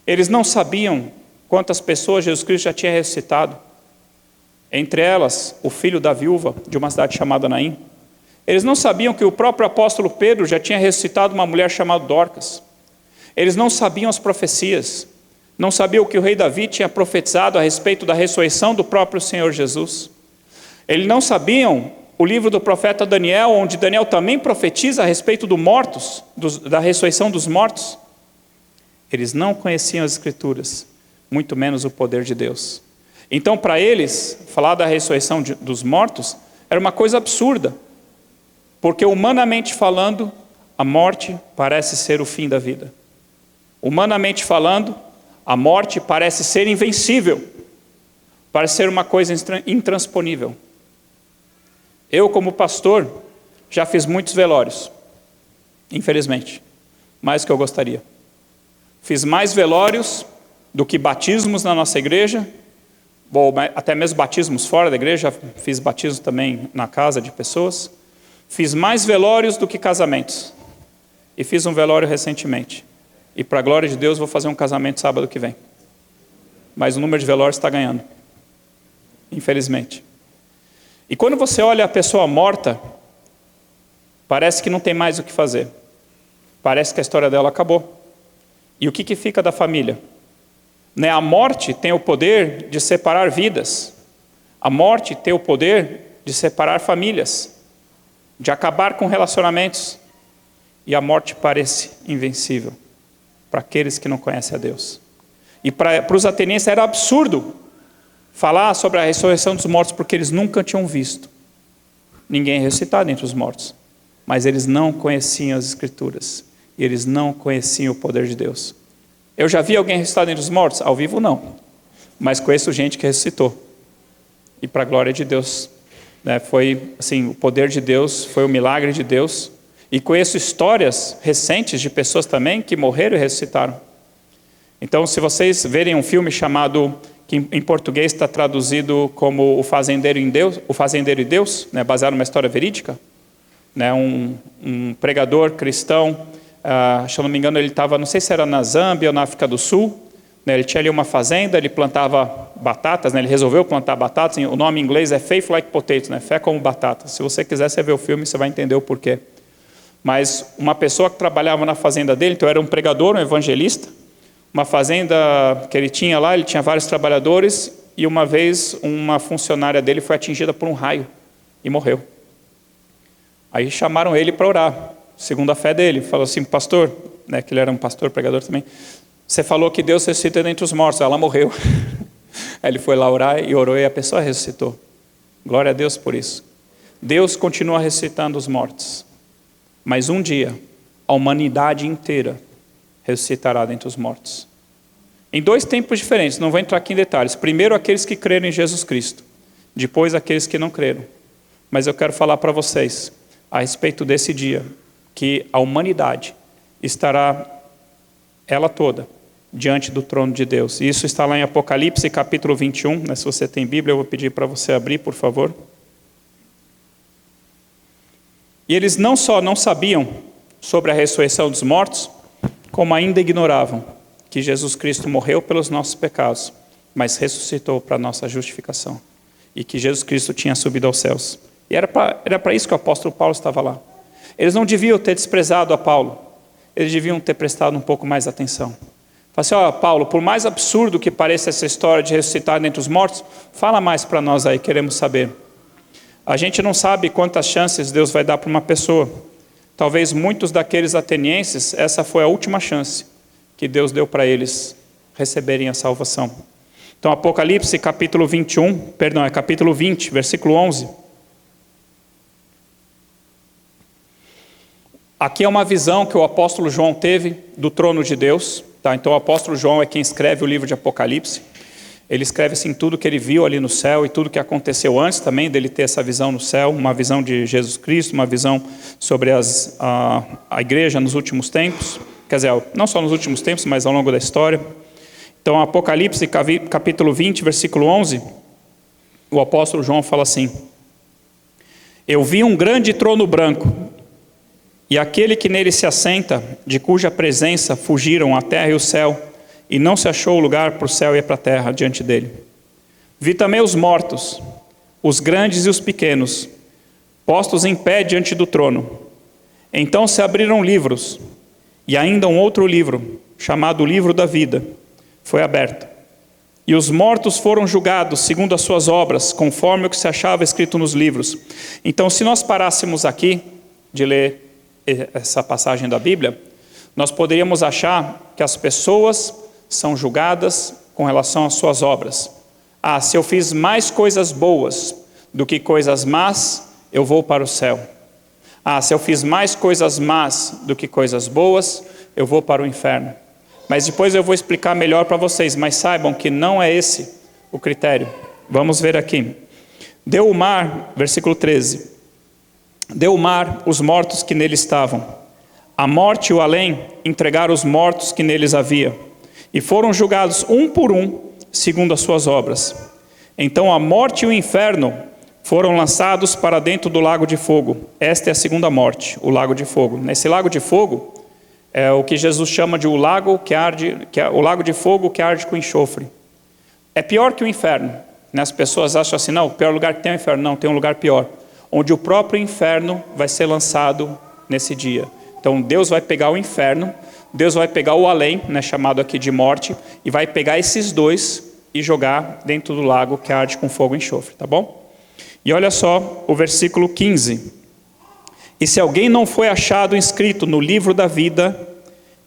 Eles não sabiam quantas pessoas Jesus Cristo já tinha ressuscitado. Entre elas, o filho da viúva de uma cidade chamada Naim. Eles não sabiam que o próprio apóstolo Pedro já tinha ressuscitado uma mulher chamada Dorcas. Eles não sabiam as profecias. Não sabiam o que o rei Davi tinha profetizado a respeito da ressurreição do próprio Senhor Jesus. Eles não sabiam o livro do profeta Daniel, onde Daniel também profetiza a respeito da ressurreição dos mortos. Eles não conheciam as Escrituras, muito menos o poder de Deus. Então, para eles, falar da ressurreição dos mortos era uma coisa absurda, porque humanamente falando, a morte parece ser o fim da vida. Humanamente falando, a morte parece ser invencível, parece ser uma coisa intransponível. Eu, como pastor, já fiz muitos velórios, infelizmente, mais do que eu gostaria. Fiz mais velórios do que batismos na nossa igreja, ou até mesmo batismos fora da igreja, fiz batismo também na casa de pessoas. Fiz mais velórios do que casamentos, e fiz um velório recentemente. E para a glória de Deus, vou fazer um casamento sábado que vem. Mas o número de velórios está ganhando, infelizmente. E quando você olha a pessoa morta, parece que não tem mais o que fazer. Parece que a história dela acabou. E o que fica da família? A morte tem o poder de separar vidas. A morte tem o poder de separar famílias, de acabar com relacionamentos. E a morte parece invencível para aqueles que não conhecem a Deus. E para os atenienses era absurdo falar sobre a ressurreição dos mortos, porque eles nunca tinham visto ninguém ressuscitar dentre os mortos. Mas eles não conheciam as Escrituras, e eles não conheciam o poder de Deus. Eu já vi alguém ressuscitar dentre os mortos? Ao vivo não, mas conheço gente que ressuscitou. E para a glória de Deus, foi assim, o poder de Deus, foi o milagre de Deus. E conheço histórias recentes de pessoas também que morreram e ressuscitaram. Então, se vocês verem um filme chamado, que em português está traduzido como O Fazendeiro e Deus, baseado numa história verídica, um pregador cristão, se eu não me engano, ele estava, não sei se era na Zâmbia ou na África do Sul, ele tinha ali uma fazenda, ele plantava batatas, ele resolveu plantar batatas, o nome em inglês é Faith Like Potatoes, fé como batata. Se você quiser, você vê o filme, você vai entender o porquê. Mas uma pessoa que trabalhava na fazenda dele, então era um pregador, um evangelista, uma fazenda que ele tinha lá, ele tinha vários trabalhadores, e uma vez uma funcionária dele foi atingida por um raio e morreu. Aí chamaram ele para orar, segundo a fé dele. Falou assim: pastor, que ele era um pastor, pregador também, você falou que Deus ressuscita dentre os mortos, ela morreu. Aí ele foi lá orar e orou, e a pessoa ressuscitou. Glória a Deus por isso. Deus continua ressuscitando os mortos. Mas um dia, a humanidade inteira ressuscitará dentre os mortos. Em dois tempos diferentes, não vou entrar aqui em detalhes. Primeiro, aqueles que creram em Jesus Cristo. Depois, aqueles que não creram. Mas eu quero falar para vocês, a respeito desse dia, que a humanidade estará ela toda, diante do trono de Deus. E isso está lá em Apocalipse, capítulo 21. Né? Se você tem Bíblia, eu vou pedir para você abrir, por favor. E eles não só não sabiam sobre a ressurreição dos mortos, como ainda ignoravam que Jesus Cristo morreu pelos nossos pecados, mas ressuscitou para a nossa justificação. E que Jesus Cristo tinha subido aos céus. E era para isso que o apóstolo Paulo estava lá. Eles não deviam ter desprezado a Paulo. Eles deviam ter prestado um pouco mais atenção. Fala assim, ó, Paulo, por mais absurdo que pareça essa história de ressuscitar dentre os mortos, fala mais para nós aí, queremos saber. A gente não sabe quantas chances Deus vai dar para uma pessoa. Talvez muitos daqueles atenienses, essa foi a última chance que Deus deu para eles receberem a salvação. Então, Apocalipse, capítulo 20, versículo 11. Aqui é uma visão que o apóstolo João teve do trono de Deus. Tá? Então, o apóstolo João é quem escreve o livro de Apocalipse. Ele escreve assim tudo que ele viu ali no céu e tudo que aconteceu antes também dele ter essa visão no céu, uma visão de Jesus Cristo, uma visão sobre a igreja nos últimos tempos, quer dizer, não só nos últimos tempos, mas ao longo da história. Então, Apocalipse, capítulo 20, versículo 11, o apóstolo João fala assim: eu vi um grande trono branco, e aquele que nele se assenta, de cuja presença fugiram a terra e o céu, e não se achou lugar para o céu e para a terra diante dele. Vi também os mortos, os grandes e os pequenos, postos em pé diante do trono. Então se abriram livros, e ainda um outro livro, chamado Livro da Vida, foi aberto. E os mortos foram julgados segundo as suas obras, conforme o que se achava escrito nos livros. Então, se nós parássemos aqui de ler essa passagem da Bíblia, nós poderíamos achar que as pessoas são julgadas com relação às suas obras. Ah, se eu fiz mais coisas boas do que coisas más, eu vou para o céu. Ah, se eu fiz mais coisas más do que coisas boas, eu vou para o inferno. Mas depois eu vou explicar melhor para vocês, mas saibam que não é esse o critério. Vamos ver aqui. Deu o mar, versículo 13. Deu o mar os mortos que nele estavam. A morte e o além entregaram os mortos que neles havia. E foram julgados um por um, segundo as suas obras. Então a morte e o inferno foram lançados para dentro do lago de fogo. Esta é a segunda morte, o lago de fogo. Nesse lago de fogo é o que Jesus chama de o lago que arde, o lago de fogo que arde com enxofre. É pior que o inferno. As pessoas acham assim, não, o pior lugar que tem é o inferno. Não, tem um lugar pior, onde o próprio inferno vai ser lançado nesse dia. Então Deus vai pegar o inferno, Deus vai pegar o além, chamado aqui de morte, e vai pegar esses dois e jogar dentro do lago que arde com fogo e enxofre, tá bom? E olha só o versículo 15. E se alguém não foi achado inscrito no livro da vida,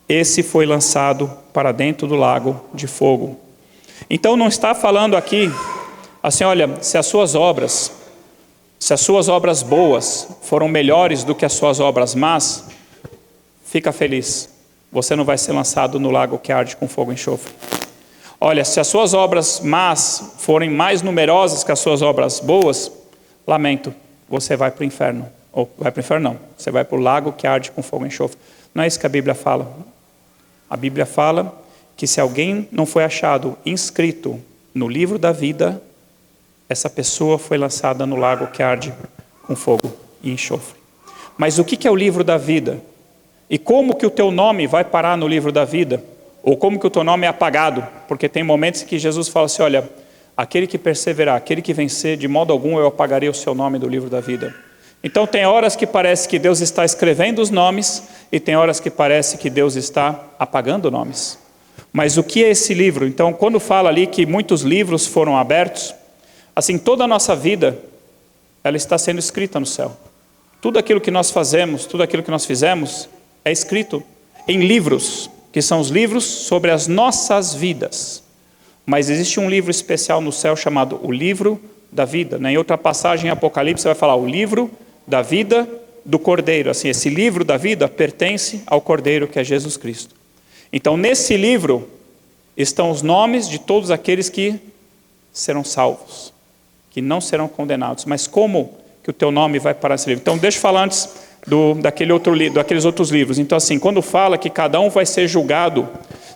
esse foi lançado para dentro do lago de fogo. Então não está falando aqui, assim, olha, se as suas obras boas foram melhores do que as suas obras más, fica feliz, você não vai ser lançado no lago que arde com fogo e enxofre. Olha, se as suas obras más forem mais numerosas que as suas obras boas, lamento, você vai para o inferno. Ou vai para o inferno não, você vai para o lago que arde com fogo e enxofre. Não é isso que a Bíblia fala. A Bíblia fala que se alguém não foi achado inscrito no livro da vida, essa pessoa foi lançada no lago que arde com fogo e enxofre. Mas o que é o livro da vida? E como que o teu nome vai parar no livro da vida? Ou como que o teu nome é apagado? Porque tem momentos que Jesus fala assim, olha, aquele que perseverar, aquele que vencer, de modo algum eu apagarei o seu nome do livro da vida. Então tem horas que parece que Deus está escrevendo os nomes e tem horas que parece que Deus está apagando nomes. Mas o que é esse livro? Então quando fala ali que muitos livros foram abertos, assim toda a nossa vida, ela está sendo escrita no céu. Tudo aquilo que nós fazemos, tudo aquilo que nós fizemos, é escrito em livros, que são os livros sobre as nossas vidas. Mas existe um livro especial no céu chamado o livro da vida. Em outra passagem em Apocalipse vai falar o livro da vida do Cordeiro. Assim, esse livro da vida pertence ao Cordeiro, que é Jesus Cristo. Então nesse livro estão os nomes de todos aqueles que serão salvos, que não serão condenados. Mas como que o teu nome vai parar nesse livro? Então deixa eu falar antes daqueles outros livros. Então assim, quando fala que cada um vai ser julgado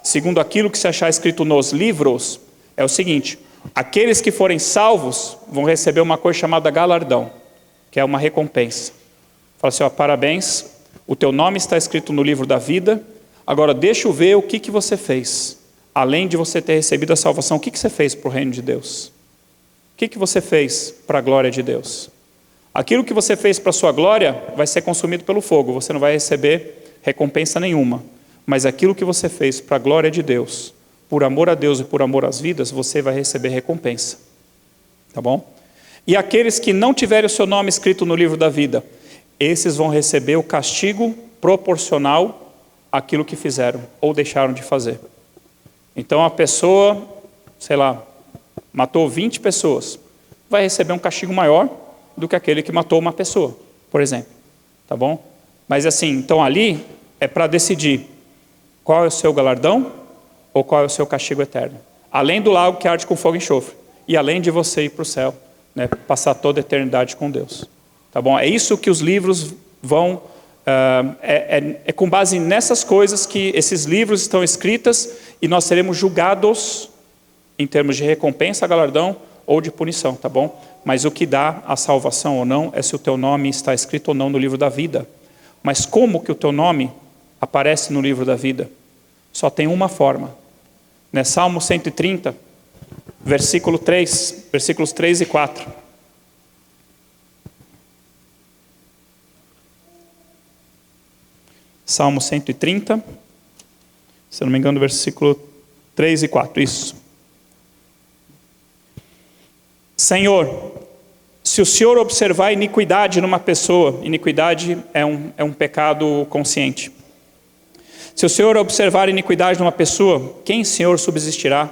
segundo aquilo que se achar escrito nos livros, é o seguinte: aqueles que forem salvos vão receber uma coisa chamada galardão, que é uma recompensa. Fala assim, ó, parabéns, o teu nome está escrito no livro da vida, agora deixa eu ver o que você fez. Além de você ter recebido a salvação, o que você fez para o reino de Deus? O que você fez para a glória de Deus? Aquilo que você fez para a sua glória vai ser consumido pelo fogo, você não vai receber recompensa nenhuma. Mas aquilo que você fez para a glória de Deus, por amor a Deus e por amor às vidas, você vai receber recompensa. Tá bom? E aqueles que não tiverem o seu nome escrito no livro da vida, esses vão receber o castigo proporcional àquilo que fizeram ou deixaram de fazer. Então a pessoa, sei lá, matou 20 pessoas, vai receber um castigo maior do que aquele que matou uma pessoa, por exemplo. Tá bom? Mas assim, então ali é para decidir qual é o seu galardão ou qual é o seu castigo eterno. Além do lago que arde com fogo e enxofre. E além de você ir para o céu, né, passar toda a eternidade com Deus. Tá bom? É isso que os livros vão... é com base nessas coisas que esses livros estão escritas e nós seremos julgados em termos de recompensa, galardão ou de punição, tá bom? Mas o que dá a salvação ou não é se o teu nome está escrito ou não no livro da vida. Mas como que o teu nome aparece no livro da vida? Só tem uma forma. Né? Salmo 130, versículo 3, versículos 3 e 4. Salmo 130, se eu não me engano, versículo 3 e 4, isso. Senhor, se o Senhor observar iniquidade numa pessoa, iniquidade é um pecado consciente. Se o Senhor observar iniquidade numa pessoa, quem, Senhor, subsistirá?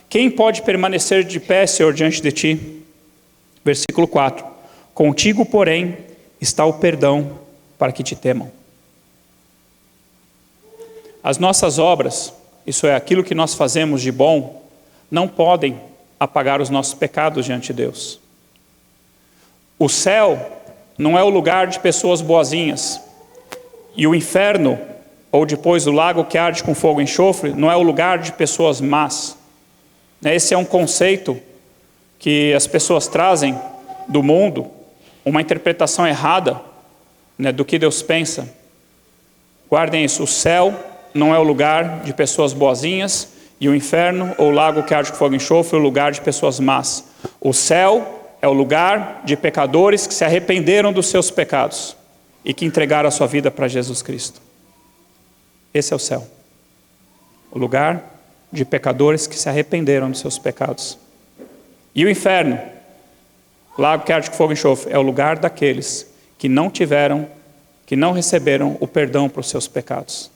Quem pode permanecer de pé, Senhor, diante de ti? Versículo 4. Contigo, porém, está o perdão para que te temam. As nossas obras, isso é, aquilo que nós fazemos de bom, não podem apagar os nossos pecados diante de Deus. O céu não é o lugar de pessoas boazinhas. E o inferno, ou depois o lago que arde com fogo e enxofre, não é o lugar de pessoas más. Esse é um conceito que as pessoas trazem do mundo, uma interpretação errada, né, do que Deus pensa. Guardem isso, o céu não é o lugar de pessoas boazinhas, e o inferno, ou o lago que arde com fogo e enxofre, é o lugar de pessoas más. O céu é o lugar de pecadores que se arrependeram dos seus pecados e que entregaram a sua vida para Jesus Cristo. Esse é o céu. O lugar de pecadores que se arrependeram dos seus pecados. E o inferno, lago que arde com fogo e enxofre, é o lugar daqueles que não receberam o perdão para os seus pecados.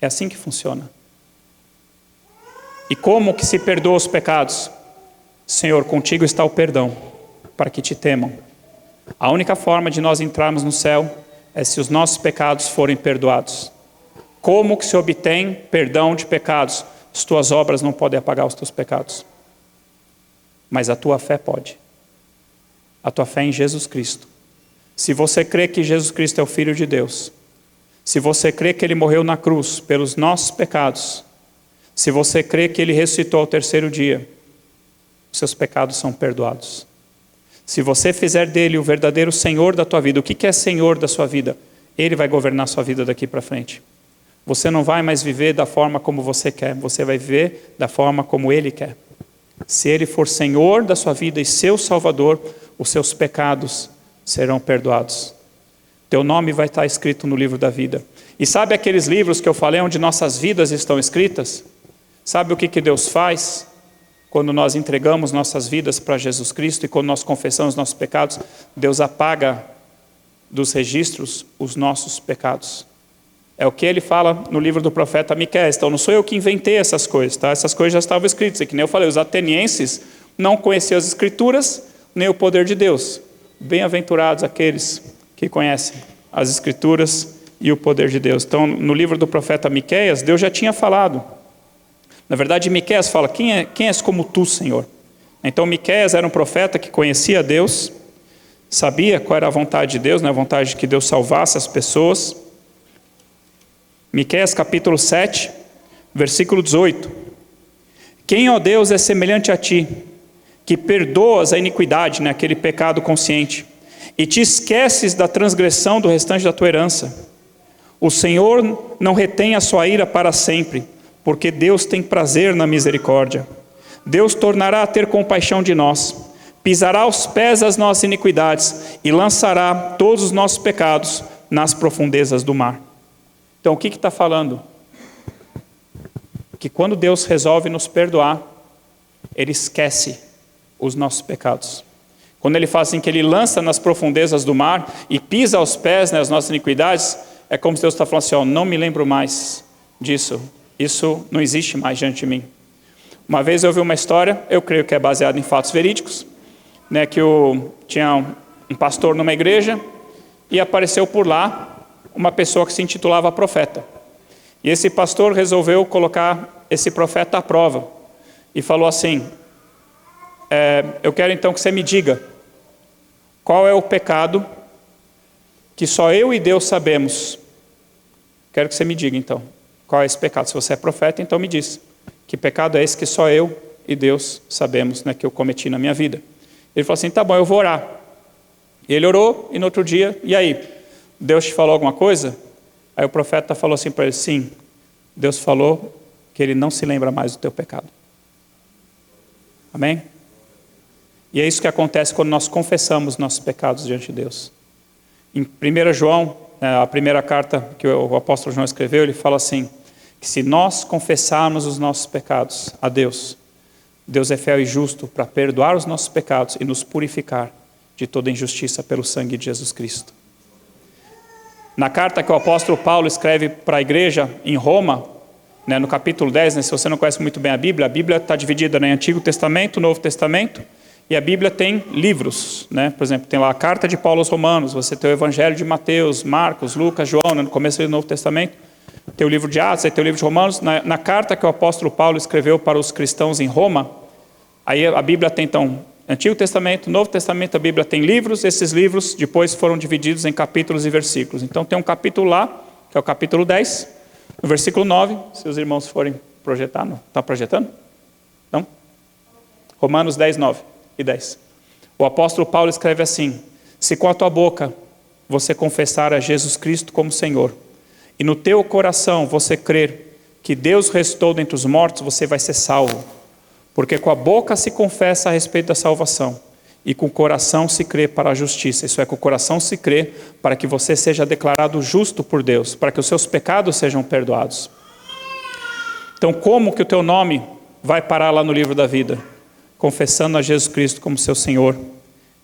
É assim que funciona. E como que se perdoa os pecados? Senhor, contigo está o perdão, para que te temam. A única forma de nós entrarmos no céu é se os nossos pecados forem perdoados. Como que se obtém perdão de pecados? As tuas obras não podem apagar os teus pecados. Mas a tua fé pode. A tua fé em Jesus Cristo. Se você crê que Jesus Cristo é o Filho de Deus, se você crê que Ele morreu na cruz pelos nossos pecados, se você crê que Ele ressuscitou ao terceiro dia, os seus pecados são perdoados. Se você fizer dele o verdadeiro Senhor da tua vida, o que é Senhor da sua vida? Ele vai governar a sua vida daqui para frente. Você não vai mais viver da forma como você quer, você vai viver da forma como Ele quer. Se Ele for Senhor da sua vida e seu Salvador, os seus pecados serão perdoados. Teu nome vai estar escrito no livro da vida. E sabe aqueles livros que eu falei onde nossas vidas estão escritas? Sabe o que Deus faz quando nós entregamos nossas vidas para Jesus Cristo e quando nós confessamos nossos pecados? Deus apaga dos registros os nossos pecados. É o que ele fala no livro do profeta Miqueias. Então não sou eu que inventei essas coisas, tá? Essas coisas já estavam escritas. E que nem eu falei, os atenienses não conheciam as escrituras nem o poder de Deus. Bem-aventurados aqueles que conhecem as escrituras e o poder de Deus. Então no livro do profeta Miqueias, Deus já tinha falado. Na verdade, Miqueias fala, quem és como tu, Senhor? Então Miqueias era um profeta que conhecia Deus, sabia qual era a vontade de Deus, né? A vontade de que Deus salvasse as pessoas. Miqueias capítulo 7, Versículo 18. Quem, ó Deus, é semelhante a ti, que perdoas a iniquidade, né, aquele pecado consciente, e te esqueces da transgressão do restante da tua herança. O Senhor não retém a sua ira para sempre, porque Deus tem prazer na misericórdia. Deus tornará a ter compaixão de nós, pisará aos pés as nossas iniquidades e lançará todos os nossos pecados nas profundezas do mar. Então o que está falando? Que quando Deus resolve nos perdoar, Ele esquece os nossos pecados. Quando Ele faz assim que Ele lança nas profundezas do mar e pisa aos pés, né, as nossas iniquidades, é como se Deus está falando assim, ó, não me lembro mais disso, isso não existe mais diante de mim. Uma vez eu ouvi uma história, eu creio que é baseada em fatos verídicos, né, que tinha um pastor numa igreja e apareceu por lá uma pessoa que se intitulava profeta. E esse pastor resolveu colocar esse profeta à prova e falou assim, eu quero então que você me diga qual é o pecado que só eu e Deus sabemos. Quero que você me diga então, qual é esse pecado? Se você é profeta, então me diz, que pecado é esse que só eu e Deus sabemos, né, que eu cometi na minha vida? Ele falou assim, tá bom, eu vou orar. E ele orou, e no outro dia, e aí? Deus te falou alguma coisa? Aí o profeta falou assim para ele, sim, Deus falou que Ele não se lembra mais do teu pecado. Amém? E é isso que acontece quando nós confessamos nossos pecados diante de Deus. Em 1 João, a primeira carta que o apóstolo João escreveu, ele fala assim, que se nós confessarmos os nossos pecados a Deus, Deus é fiel e justo para perdoar os nossos pecados e nos purificar de toda injustiça pelo sangue de Jesus Cristo. Na carta que o apóstolo Paulo escreve para a igreja em Roma, né, no capítulo 10, né, se você não conhece muito bem a Bíblia está dividida em Antigo Testamento, Novo Testamento, e a Bíblia tem livros, né? Por exemplo, tem lá a carta de Paulo aos Romanos, você tem o Evangelho de Mateus, Marcos, Lucas, João, né, no começo do Novo Testamento, tem o livro de Atos, aí tem o livro de Romanos. Na carta que o apóstolo Paulo escreveu para os cristãos em Roma, aí a Bíblia tem então Antigo Testamento, Novo Testamento, a Bíblia tem livros, esses livros depois foram divididos em capítulos e versículos. Então tem um capítulo lá, que é o capítulo 10, no versículo 9, se os irmãos forem projetar, não? Está projetando? Não? Romanos 10, 9 e 10. O apóstolo Paulo escreve assim, se com a tua boca você confessar a Jesus Cristo como Senhor, e no teu coração você crer que Deus ressuscitou dentre os mortos, você vai ser salvo. Porque com a boca se confessa a respeito da salvação, e com o coração se crê para a justiça. Isso é, com o coração se crê para que você seja declarado justo por Deus, para que os seus pecados sejam perdoados. Então, como que o teu nome vai parar lá no livro da vida? Confessando a Jesus Cristo como seu Senhor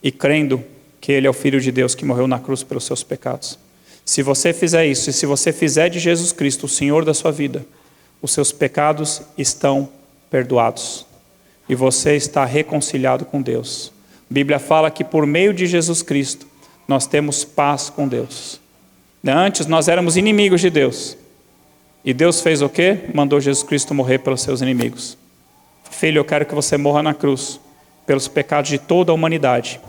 e crendo que Ele é o Filho de Deus que morreu na cruz pelos seus pecados. Se você fizer isso, e se você fizer de Jesus Cristo o Senhor da sua vida, os seus pecados estão perdoados. E você está reconciliado com Deus. A Bíblia fala que por meio de Jesus Cristo, nós temos paz com Deus. Antes nós éramos inimigos de Deus. E Deus fez o quê? Mandou Jesus Cristo morrer pelos seus inimigos. Filho, eu quero que você morra na cruz, pelos pecados de toda a humanidade.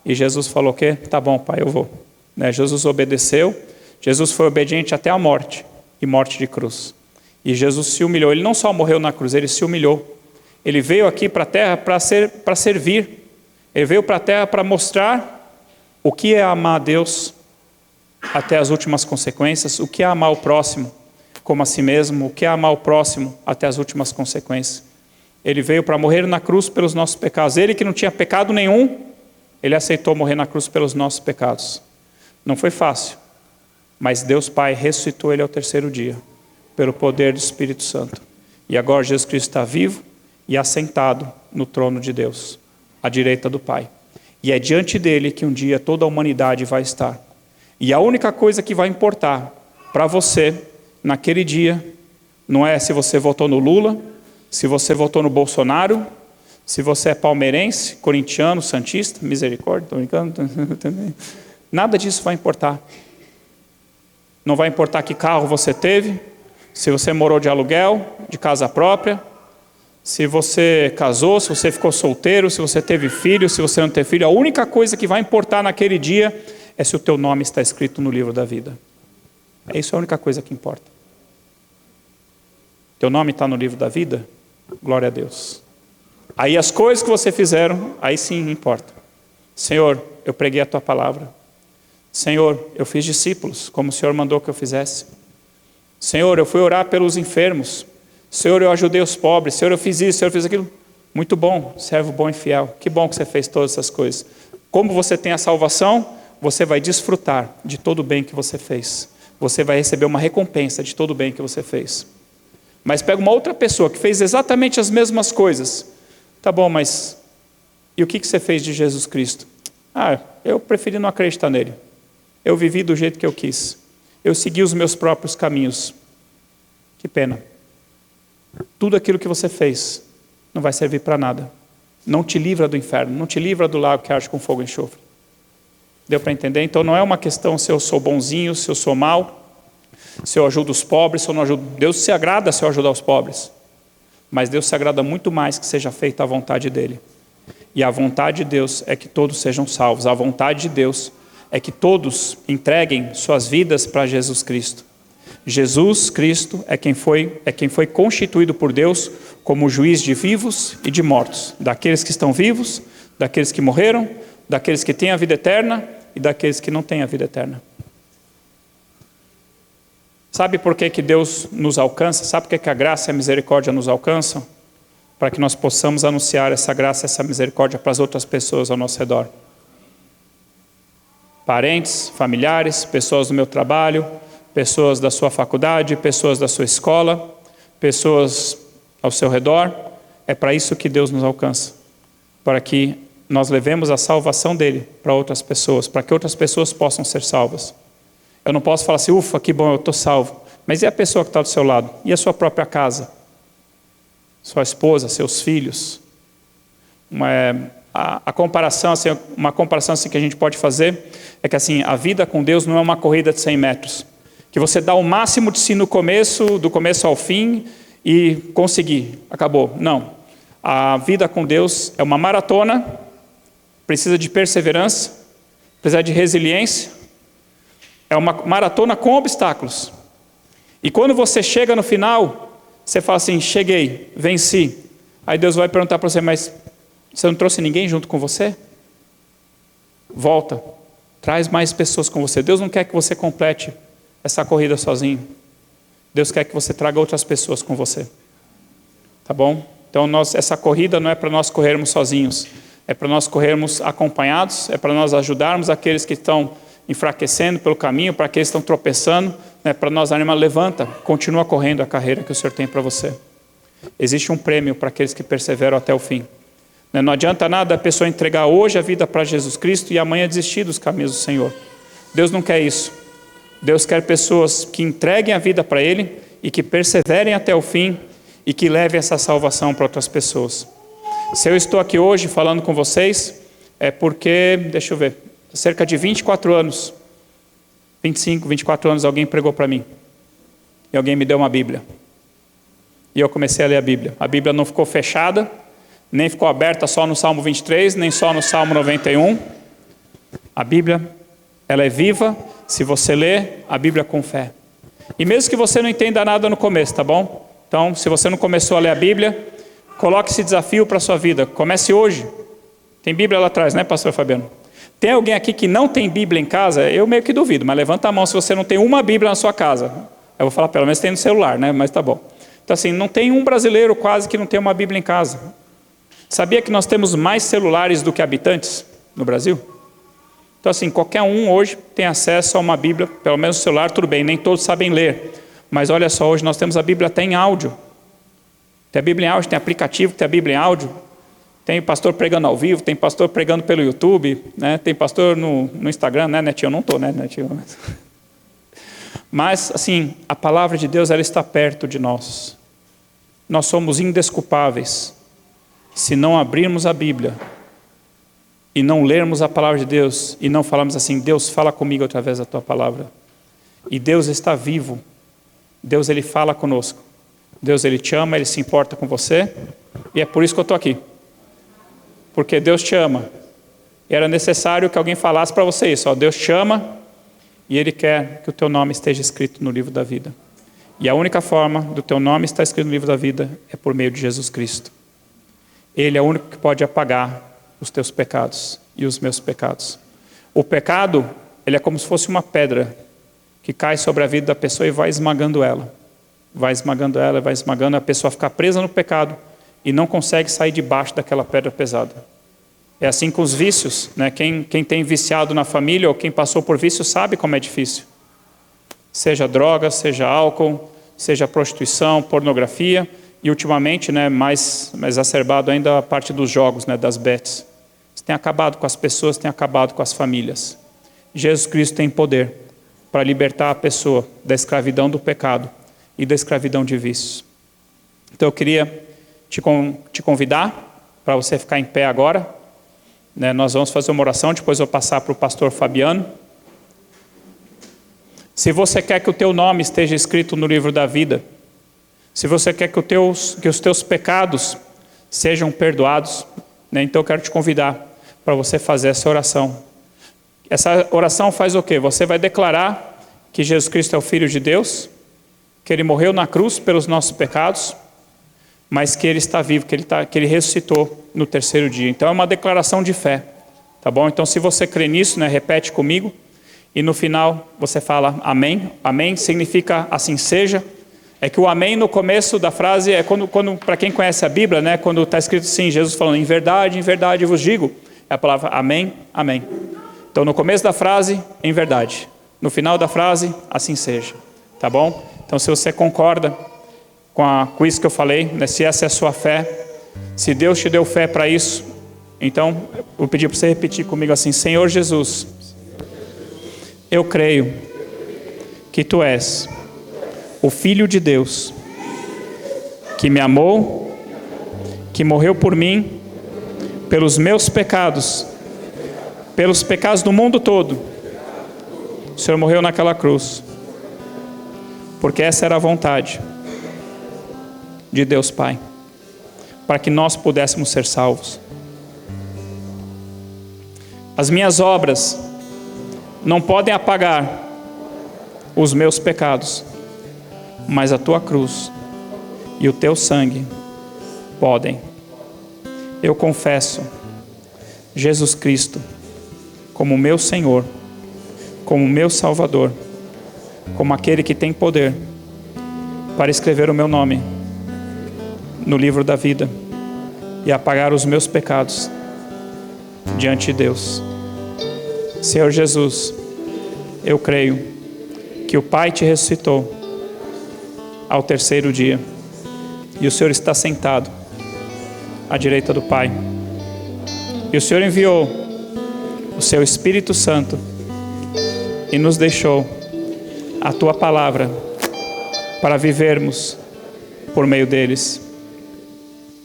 E Jesus falou o quê? Tá bom, pai, eu vou. Jesus obedeceu, Jesus foi obediente até a morte, e morte de cruz. E Jesus se humilhou, Ele não só morreu na cruz, Ele se humilhou. Ele veio aqui para a terra para servir, Ele veio para a terra para mostrar o que é amar a Deus até as últimas consequências, o que é amar o próximo como a si mesmo, o que é amar o próximo até as últimas consequências. Ele veio para morrer na cruz pelos nossos pecados, Ele que não tinha pecado nenhum, Ele aceitou morrer na cruz pelos nossos pecados. Não foi fácil, mas Deus Pai ressuscitou Ele ao terceiro dia, pelo poder do Espírito Santo. E agora Jesus Cristo está vivo e assentado no trono de Deus, à direita do Pai. E é diante dele que um dia toda a humanidade vai estar. E a única coisa que vai importar para você, naquele dia, não é se você votou no Lula, se você votou no Bolsonaro, se você é palmeirense, corintiano, santista, misericórdia, estou brincando também. Nada disso vai importar. Não vai importar que carro você teve, se você morou de aluguel, de casa própria, se você casou, se você ficou solteiro, se você teve filho, se você não teve filho. A única coisa que vai importar naquele dia é se o teu nome está escrito no livro da vida. É isso, a única coisa que importa. Teu nome está no livro da vida? Glória a Deus. Aí as coisas que você fizeram, aí sim importa. Senhor, eu preguei a Tua palavra. Senhor, eu fiz discípulos, como o Senhor mandou que eu fizesse. Senhor, eu fui orar pelos enfermos. Senhor, eu ajudei os pobres. Senhor, eu fiz isso, Senhor, eu fiz aquilo. Muito bom, servo bom e fiel. Que bom que você fez todas essas coisas. Como você tem a salvação, você vai desfrutar de todo o bem que você fez. Você vai receber uma recompensa de todo o bem que você fez. Mas pega uma outra pessoa que fez exatamente as mesmas coisas. Tá bom, mas e o que você fez de Jesus Cristo? Eu preferi não acreditar nele. Eu vivi do jeito que eu quis. Eu segui os meus próprios caminhos. Que pena. Tudo aquilo que você fez não vai servir para nada. Não te livra do inferno, não te livra do lago que arde com fogo e enxofre. Deu para entender? Então não é uma questão se eu sou bonzinho, se eu sou mau, se eu ajudo os pobres, se eu não ajudo. Deus se agrada se eu ajudar os pobres. Mas Deus se agrada muito mais que seja feita a vontade dEle. E a vontade de Deus é que todos sejam salvos. A vontade de Deus é que todos entreguem suas vidas para Jesus Cristo. Jesus Cristo é quem foi constituído por Deus como juiz de vivos e de mortos. Daqueles que estão vivos, daqueles que morreram, daqueles que têm a vida eterna e daqueles que não têm a vida eterna. Sabe por que Deus nos alcança? Sabe por que a graça e a misericórdia nos alcançam? Para que nós possamos anunciar essa graça e essa misericórdia para as outras pessoas ao nosso redor. Parentes, familiares, pessoas do meu trabalho, pessoas da sua faculdade, pessoas da sua escola, pessoas ao seu redor. É para isso que Deus nos alcança. Para que nós levemos a salvação dele para outras pessoas, para que outras pessoas possam ser salvas. Eu não posso falar assim, ufa, que bom, eu estou salvo. Mas e a pessoa que está do seu lado? E a sua própria casa? Sua esposa, seus filhos? A comparação, assim, uma comparação assim, que a gente pode fazer é que assim, a vida com Deus não é uma corrida de 100 metros. Que você dá o máximo de si no começo, do começo ao fim, e conseguir. Acabou. Não. A vida com Deus é uma maratona, precisa de perseverança, precisa de resiliência. É uma maratona com obstáculos. E quando você chega no final, você fala assim, cheguei, venci. Aí Deus vai perguntar para você, mas você não trouxe ninguém junto com você? Volta, traz mais pessoas com você. Deus não quer que você complete essa corrida sozinho. Deus quer que você traga outras pessoas com você. Tá bom? Então essa corrida não é para nós corrermos sozinhos. É para nós corrermos acompanhados, é para nós ajudarmos aqueles que estão enfraquecendo pelo caminho, para aqueles que estão tropeçando, né, para nós animar, levanta, continua correndo a carreira que o Senhor tem para você. Existe um prêmio para aqueles que perseveram até o fim. Não adianta nada a pessoa entregar hoje a vida para Jesus Cristo e amanhã desistir dos caminhos do Senhor. Deus não quer isso. Deus quer pessoas que entreguem a vida para Ele e que perseverem até o fim e que levem essa salvação para outras pessoas. Se eu estou aqui hoje falando com vocês, é porque, deixa eu ver, cerca de 24 anos, 25, 24 anos, alguém pregou para mim. E alguém me deu uma Bíblia. E eu comecei a ler a Bíblia. A Bíblia não ficou fechada, nem ficou aberta só no Salmo 23, nem só no Salmo 91. A Bíblia, ela é viva, se você lê a Bíblia com fé. E mesmo que você não entenda nada no começo, tá bom? Então, se você não começou a ler a Bíblia, coloque esse desafio para a sua vida. Comece hoje. Tem Bíblia lá atrás, né, pastor Fabiano? Tem alguém aqui que não tem Bíblia em casa? Eu meio que duvido, mas levanta a mão se você não tem uma Bíblia na sua casa. Eu vou falar, pelo menos tem no celular, né? Mas tá bom. Então assim, não tem um brasileiro quase que não tem uma Bíblia em casa. Sabia que nós temos mais celulares do que habitantes no Brasil? Então assim, qualquer um hoje tem acesso a uma Bíblia, pelo menos no celular, tudo bem, nem todos sabem ler. Mas olha só, hoje nós temos a Bíblia até em áudio. Tem a Bíblia em áudio, tem aplicativo que tem a Bíblia em áudio. Tem pastor pregando ao vivo, tem pastor pregando pelo YouTube, né? Tem pastor no Instagram, né, Netinho? Eu não estou, né, Netinho? Mas, assim, a palavra de Deus, ela está perto de nós. Nós somos indesculpáveis se não abrirmos a Bíblia e não lermos a palavra de Deus e não falarmos assim, Deus, fala comigo através da tua palavra. E Deus está vivo. Deus, ele fala conosco. Deus, ele te ama, ele se importa com você. E é por isso que eu estou aqui. Porque Deus te ama. E era necessário que alguém falasse para você isso. Ó, Deus te ama e Ele quer que o teu nome esteja escrito no livro da vida. E a única forma do teu nome estar escrito no livro da vida é por meio de Jesus Cristo. Ele é o único que pode apagar os teus pecados e os meus pecados. O pecado, ele é como se fosse uma pedra que cai sobre a vida da pessoa e vai esmagando ela. Vai esmagando ela, vai esmagando, a pessoa fica presa no pecado e não consegue sair debaixo daquela pedra pesada. É assim com os vícios, né? Quem tem viciado na família ou quem passou por vício sabe como é difícil. Seja droga, seja álcool, seja prostituição, pornografia e ultimamente, né, mais exacerbado ainda a parte dos jogos, né, das bets. Isso tem acabado com as pessoas, tem acabado com as famílias. Jesus Cristo tem poder para libertar a pessoa da escravidão do pecado e da escravidão de vícios. Então eu queria te convidar para você ficar em pé agora. Né, nós vamos fazer uma oração, depois eu vou passar para o pastor Fabiano. Se você quer que o teu nome esteja escrito no livro da vida, se você quer que os teus pecados sejam perdoados, né, então eu quero te convidar para você fazer essa oração. Essa oração faz o quê? Você vai declarar que Jesus Cristo é o Filho de Deus, que Ele morreu na cruz pelos nossos pecados, mas que Ele está vivo, que Ele ressuscitou no terceiro dia. Então é uma declaração de fé, tá bom? Então se você crê nisso, né, repete comigo, e no final você fala amém. Amém significa assim seja. É que o amém no começo da frase é quando para quem conhece a Bíblia, né, quando está escrito assim, Jesus falando em verdade vos digo, é a palavra amém, amém. Então no começo da frase, em verdade. No final da frase, assim seja, tá bom? Então se você concorda com isso que eu falei, né, se essa é a sua fé, se Deus te deu fé para isso, então eu vou pedir para você repetir comigo assim: Senhor Jesus, eu creio que Tu és o Filho de Deus, que me amou, que morreu por mim, pelos meus pecados, pelos pecados do mundo todo. O Senhor morreu naquela cruz, porque essa era a vontade de Deus Pai, para que nós pudéssemos ser salvos. As minhas obras não podem apagar os meus pecados, mas a Tua cruz e o Teu sangue podem. Eu confesso Jesus Cristo como meu Senhor, como meu Salvador, como aquele que tem poder para escrever o meu nome no livro da vida e apagar os meus pecados diante de Deus. Senhor Jesus, eu creio que o Pai Te ressuscitou ao terceiro dia e o Senhor está sentado à direita do Pai, e o Senhor enviou o Seu Espírito Santo e nos deixou a Tua palavra para vivermos por meio deles.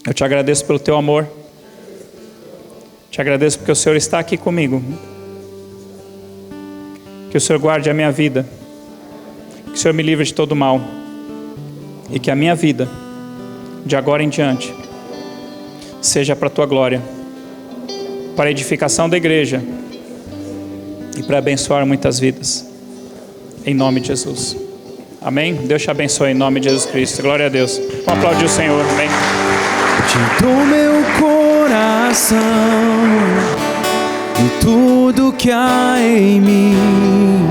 Eu Te agradeço pelo Teu amor, Te agradeço porque o Senhor está aqui comigo. Que o Senhor guarde a minha vida, que o Senhor me livre de todo mal, e que a minha vida, de agora em diante, seja para a Tua glória, para a edificação da igreja e para abençoar muitas vidas, em nome de Jesus. Amém? Deus te abençoe em nome de Jesus Cristo. Glória a Deus. Vamos aplaudir o Senhor. Amém? Te dou meu coração e tudo que há em mim,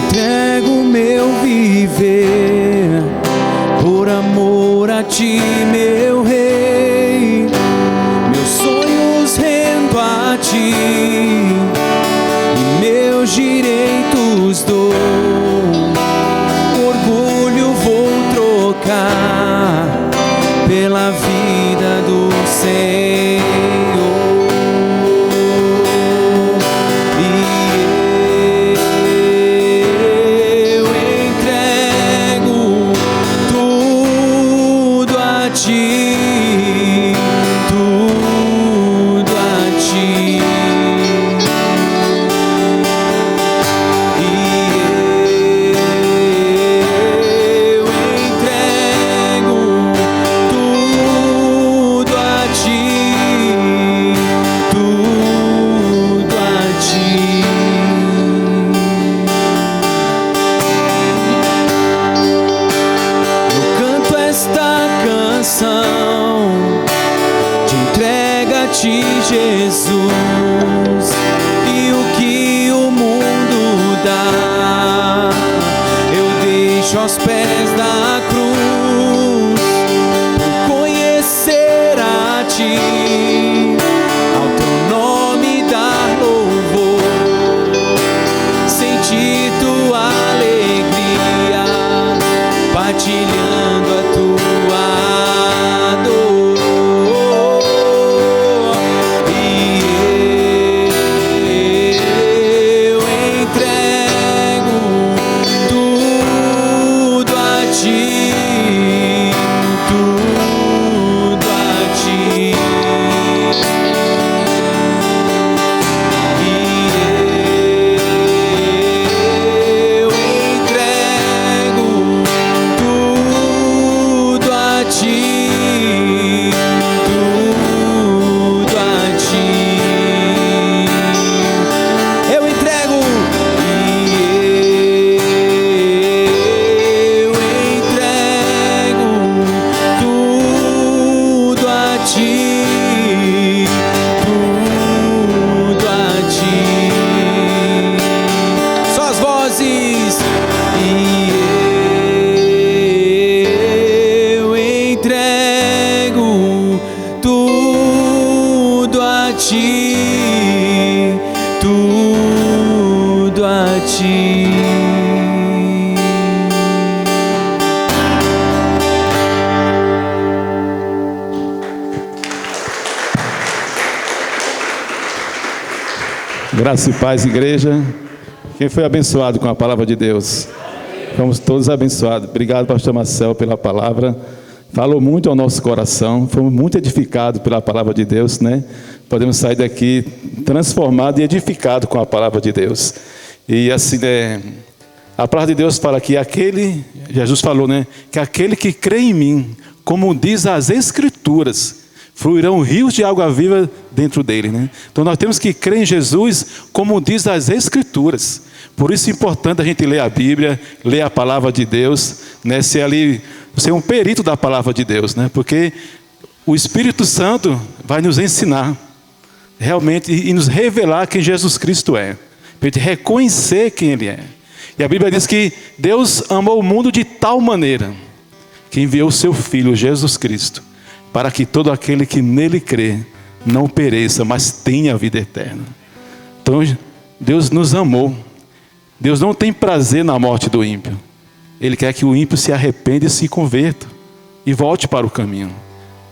entrego meu viver por amor a Ti, meu Rei. Meus sonhos rendo a Ti e meus direitos dou. Orgulho vou trocar pela vida do Senhor. ti, Jesus, e o que o mundo dá, eu deixo aos pés da cruz, por conhecer a ti, ao teu nome dar louvor, sentir tua alegria, partilhando a tua dor. E eu entrego tudo a ti, tudo a ti. E eu entrego tudo a ti, tudo a ti. Eu entrego, e eu entrego tudo a ti, tudo a ti. Só as vozes. E eu entrego tudo a ti, tudo a ti. Graça e paz, igreja. Quem foi abençoado com a palavra de Deus? Fomos todos abençoados. Obrigado, pastor Marcel, pela palavra. Falou muito ao nosso coração. Fomos muito edificados pela palavra de Deus, né? Podemos sair daqui transformados e edificados com a palavra de Deus. E assim, a palavra de Deus fala que Jesus falou, né? Que aquele que crê em mim, como diz as Escrituras, fluirão rios de água viva dentro dele, né? Então nós temos que crer em Jesus, como diz as Escrituras. Por isso é importante a gente ler a Bíblia, ler a palavra de Deus, né? Ser um perito da palavra de Deus, né? Porque o Espírito Santo vai nos ensinar realmente e nos revelar quem Jesus Cristo é, para a gente reconhecer quem Ele é. E a Bíblia diz que Deus amou o mundo de tal maneira que enviou o seu Filho, Jesus Cristo, para que todo aquele que nele crê não pereça, mas tenha vida eterna. Então, Deus nos amou. Deus não tem prazer na morte do ímpio. Ele quer que o ímpio se arrependa e se converta e volte para o caminho.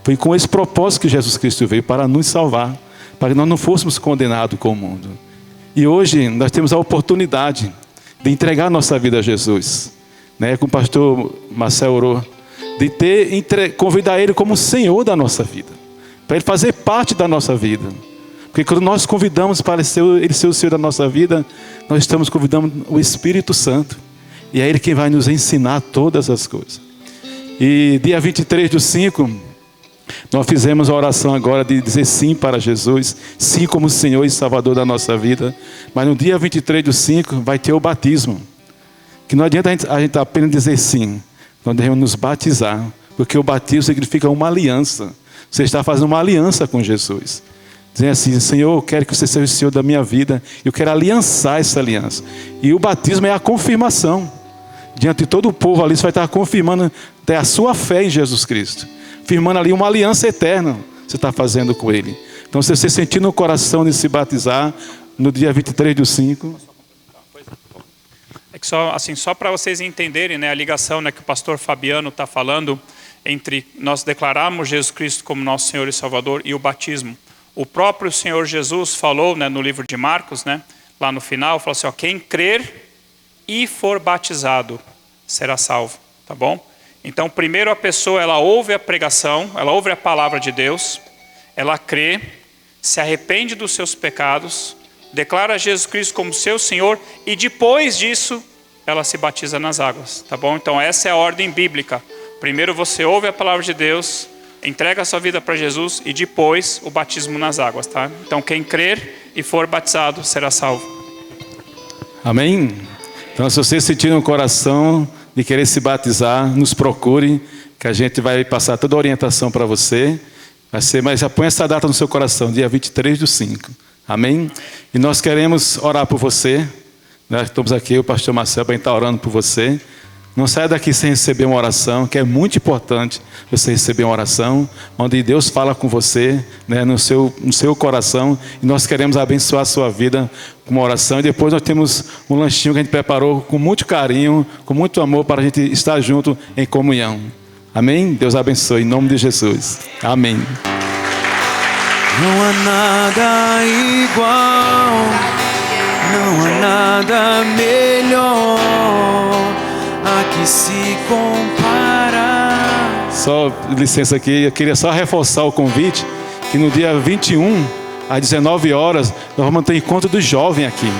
Foi com esse propósito que Jesus Cristo veio, para nos salvar, para que nós não fôssemos condenados com o mundo. E hoje nós temos a oportunidade de entregar nossa vida a Jesus, né? Como o pastor Marcel orou, de convidar Ele como Senhor da nossa vida, para Ele fazer parte da nossa vida. Porque quando nós convidamos para Ele ser o Senhor da nossa vida, nós estamos convidando o Espírito Santo. E é Ele quem vai nos ensinar todas as coisas. E dia 23/5, nós fizemos a oração agora de dizer sim para Jesus, sim como Senhor e Salvador da nossa vida. Mas no dia 23/5 vai ter o batismo. Que não adianta a gente apenas dizer sim. Nós devemos nos batizar, porque o batismo significa uma aliança. Você está fazendo uma aliança com Jesus. Dizendo assim: Senhor, eu quero que você seja o Senhor da minha vida. Eu quero aliançar essa aliança. E o batismo é a confirmação. Diante de todo o povo ali, você vai estar confirmando até a sua fé em Jesus Cristo. Firmando ali uma aliança eterna você está fazendo com Ele. Então, se você sentir no coração de se batizar, no dia 23/5... É que só para vocês entenderem, né, a ligação, né, que o pastor Fabiano está falando entre nós declararmos Jesus Cristo como nosso Senhor e Salvador e o batismo. O próprio Senhor Jesus falou, né, no livro de Marcos, né, lá no final, falou assim: ó, quem crer e for batizado será salvo, tá bom? Então, primeiro a pessoa, ela ouve a pregação, ela ouve a palavra de Deus, ela crê, se arrepende dos seus pecados, declara Jesus Cristo como seu Senhor e depois disso ela se batiza nas águas, tá bom? Então essa é a ordem bíblica. Primeiro você ouve a palavra de Deus, entrega a sua vida para Jesus e depois o batismo nas águas, tá? Então quem crer e for batizado será salvo. Amém? Então, se você sentir no coração de querer se batizar, nos procure, que a gente vai passar toda a orientação para você. Vai ser, mas já põe essa data no seu coração, dia 23/5. Amém? E nós queremos orar por você. Nós estamos aqui, o pastor Marcelo, para estar orando por você. Não saia daqui sem receber uma oração, que é muito importante você receber uma oração, onde Deus fala com você, né, no seu coração, e nós queremos abençoar a sua vida com uma oração. E depois nós temos um lanchinho que a gente preparou com muito carinho, com muito amor, para a gente estar junto em comunhão. Amém? Deus abençoe, em nome de Jesus. Amém. Não há nada igual, não há nada melhor a que se compara. Só licença aqui, eu queria só reforçar o convite, que no dia 21, às 19 horas, nós vamos ter encontro do jovem aqui.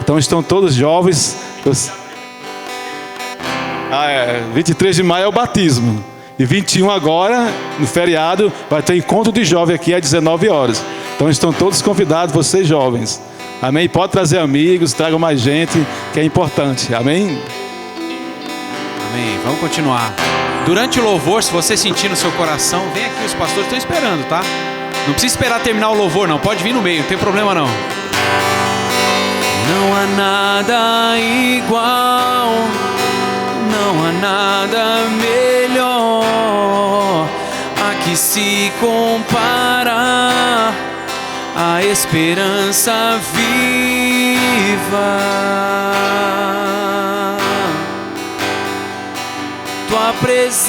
Então estão todos jovens. 23 de maio é o batismo. E 21 agora, no feriado, vai ter encontro de jovem aqui às 19 horas. Então estão todos convidados, vocês jovens. Amém? Pode trazer amigos, tragam mais gente, que é importante. Amém? Amém. Vamos continuar. Durante o louvor, se você sentir no seu coração, vem aqui, os pastores estão esperando, tá? Não precisa esperar terminar o louvor, não. Pode vir no meio, não tem problema não. Não há nada igual, não há nada melhor a que se compara a esperança viva. Tua presença,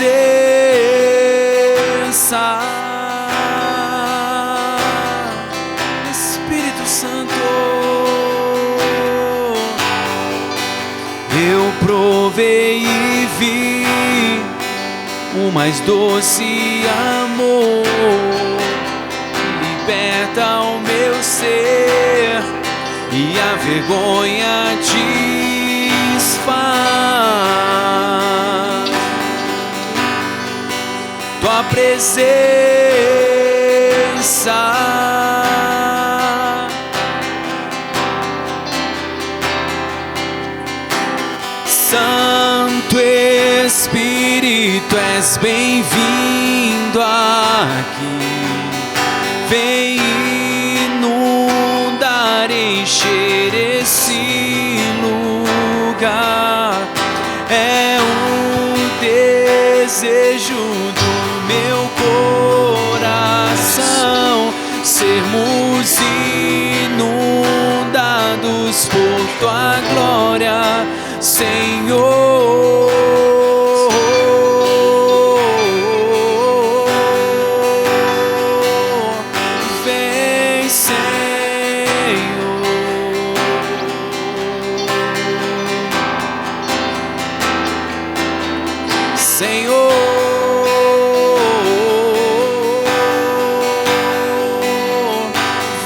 Espírito Santo, eu provei e vi o mais doce amor que liberta o meu ser e a vergonha desfaz. Tua presença, Santo Espírito, és bem-vindo aqui. Vem inundar, encher esse lugar. É um desejo do meu coração sermos inundados por tua glória, Senhor. Vem, Senhor. Senhor,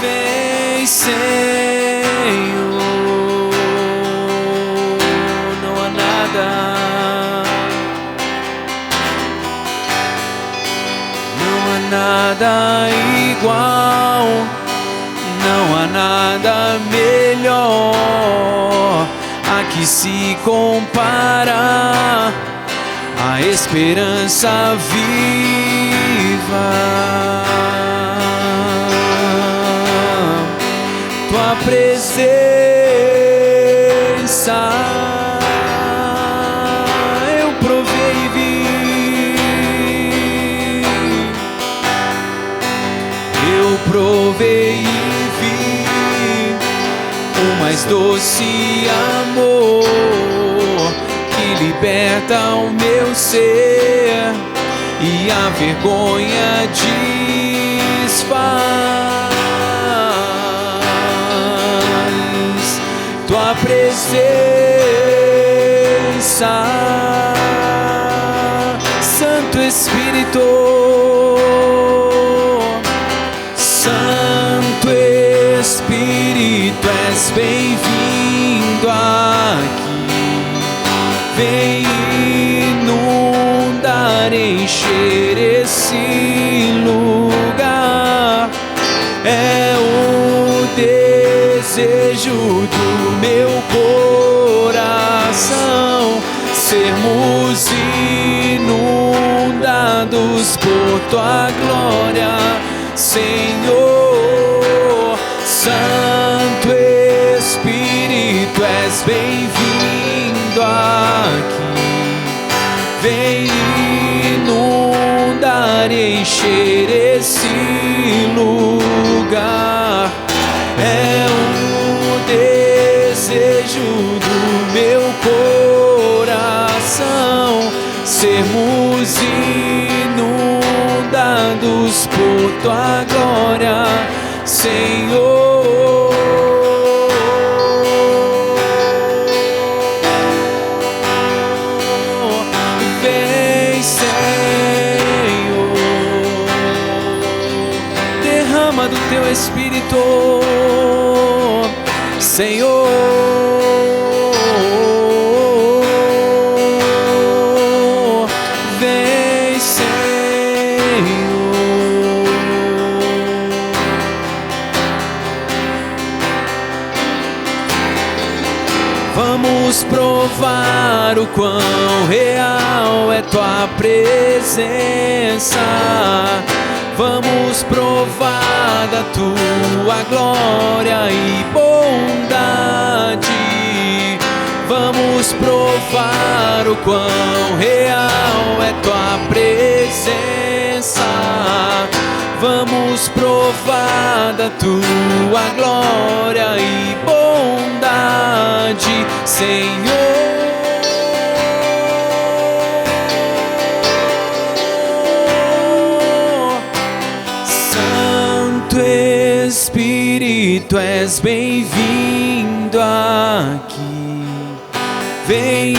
vem, Senhor. Não há nada, não há nada igual, não há nada melhor a que se compara a esperança viva. Tua presença, eu provei e vi. Eu provei e vi o mais doce amor que liberta o meu ser e a vergonha desfaz. Tua presença, Santo Espírito, Santo Espírito, és bem-vindo aqui. Vem inundar, encher esse lugar. É o desejo do meu coração sermos inundados inundados por tua glória, Senhor. Santo Espírito, és bem-vindo aqui. Vem inundar e encher esse lugar. É um desejo do meu coração sermos inundados por tua glória, Senhor. Vem, Senhor, derrama do teu Espírito, Senhor. Vem, Senhor. Vamos provar o quão real é tua presença. Vamos provar da tua glória e bondade. Vamos provar o quão real é tua presença. Vamos provar da tua glória e bondade, Senhor. Santo Espírito, és bem-vindo aqui. Vem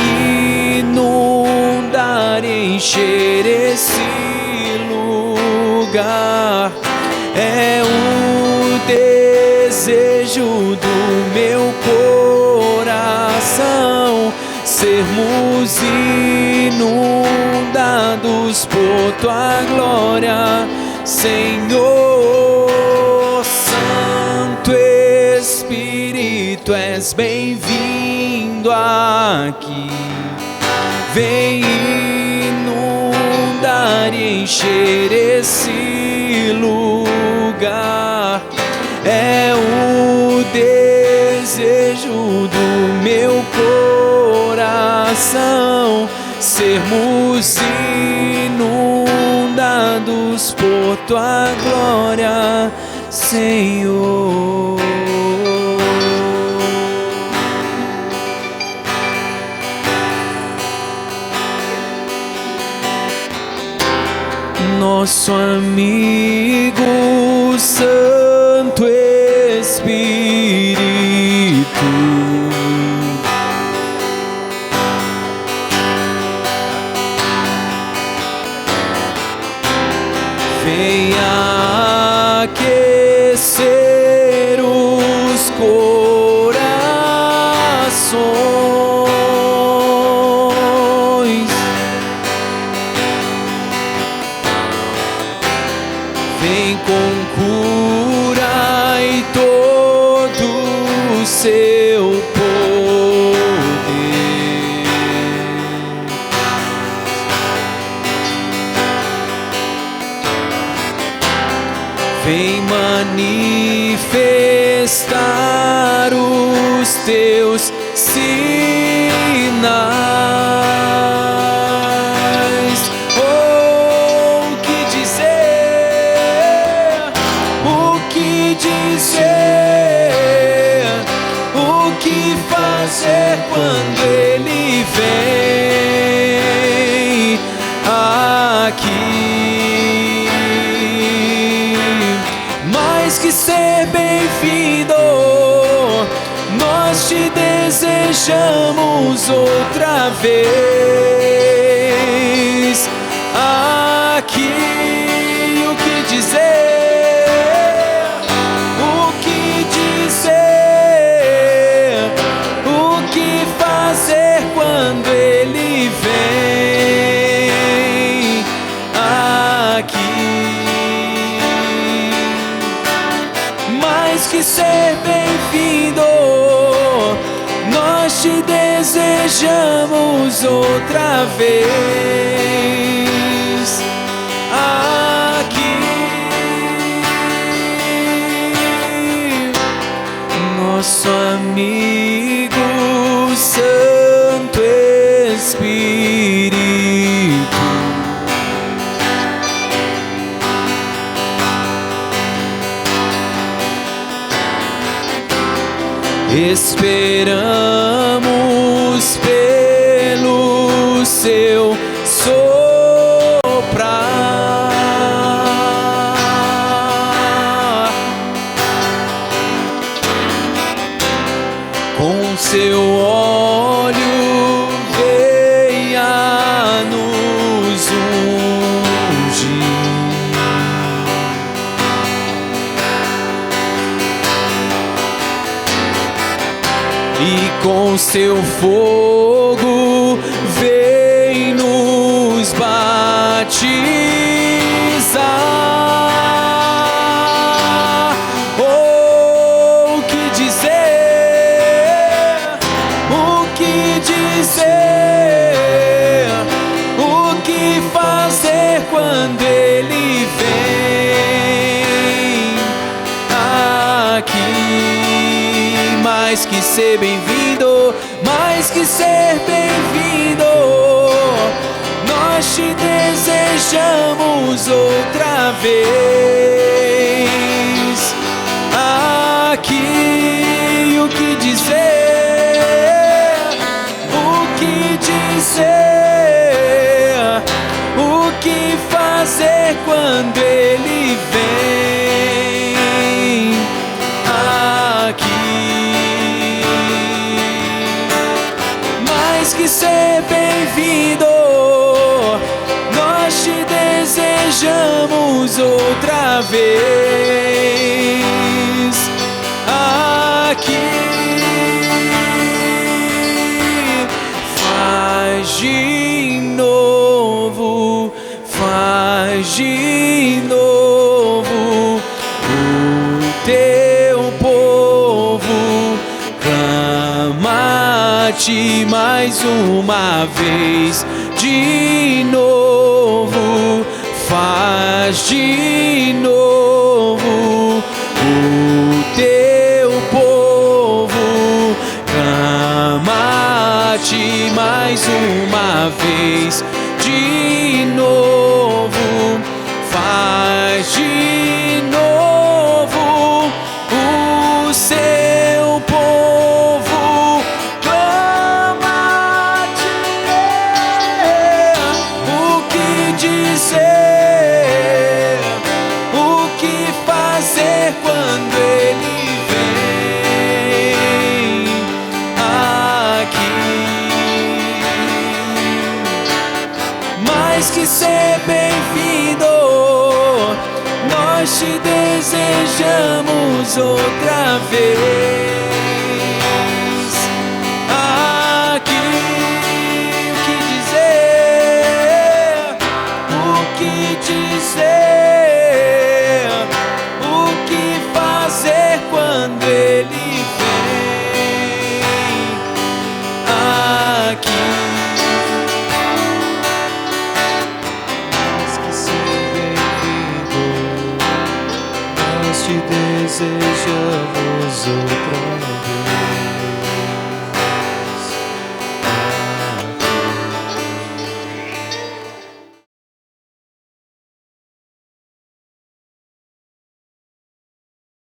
inundar e encher esse lugar. É o desejo do meu coração sermos inundados por tua glória, Senhor. Santo Espírito, és bem-vindo aqui. Vem inundar e encher esse lugar. É o desejo do meu coração sermos inundados por tua glória, Senhor. Nosso amigo Santo Espírito, venha aquecer os corações. Vem com cura e todo o seu poder. Vem manifestar os teus sinais. Oh, o que dizer? O que dizer? O que fazer quando ele vem aqui? Mais que ser bem-vindo, nós te desejamos outra vez aqui. O que dizer? O que dizer? O que fazer quando ele vem aqui? Mais que ser bem-vindo, nós te desejamos outra vez esperamos pelo seu soprar. Com seu óleo venha nos ungir. E com seu fogo vem nos batizar. Oh, o que dizer? O que dizer? O que fazer quando ele vem aqui? Mais que ser bem-vindo, mais que ser bem-vindo, nós te desejamos outra vez aqui. O que dizer? O que dizer? O que fazer quando ele vem aqui? Mais que ser bem-vindo, nós te desejamos outra vez aqui. Faz de novo, faz de novo o teu povo, clama-te mais uma vez. De novo, faz de novo o teu povo, clama-te mais uma vez. De novo, faz de novo o seu povo, clama-te. O que dizer? O que fazer quando ele vem aqui? Mais que ser bem-vindo, nós te desejamos outra vez aqui. O que dizer? O que dizer? O que fazer quando ele vem aqui? Mais que ser bem-vindo, nós te desejamos outra vez.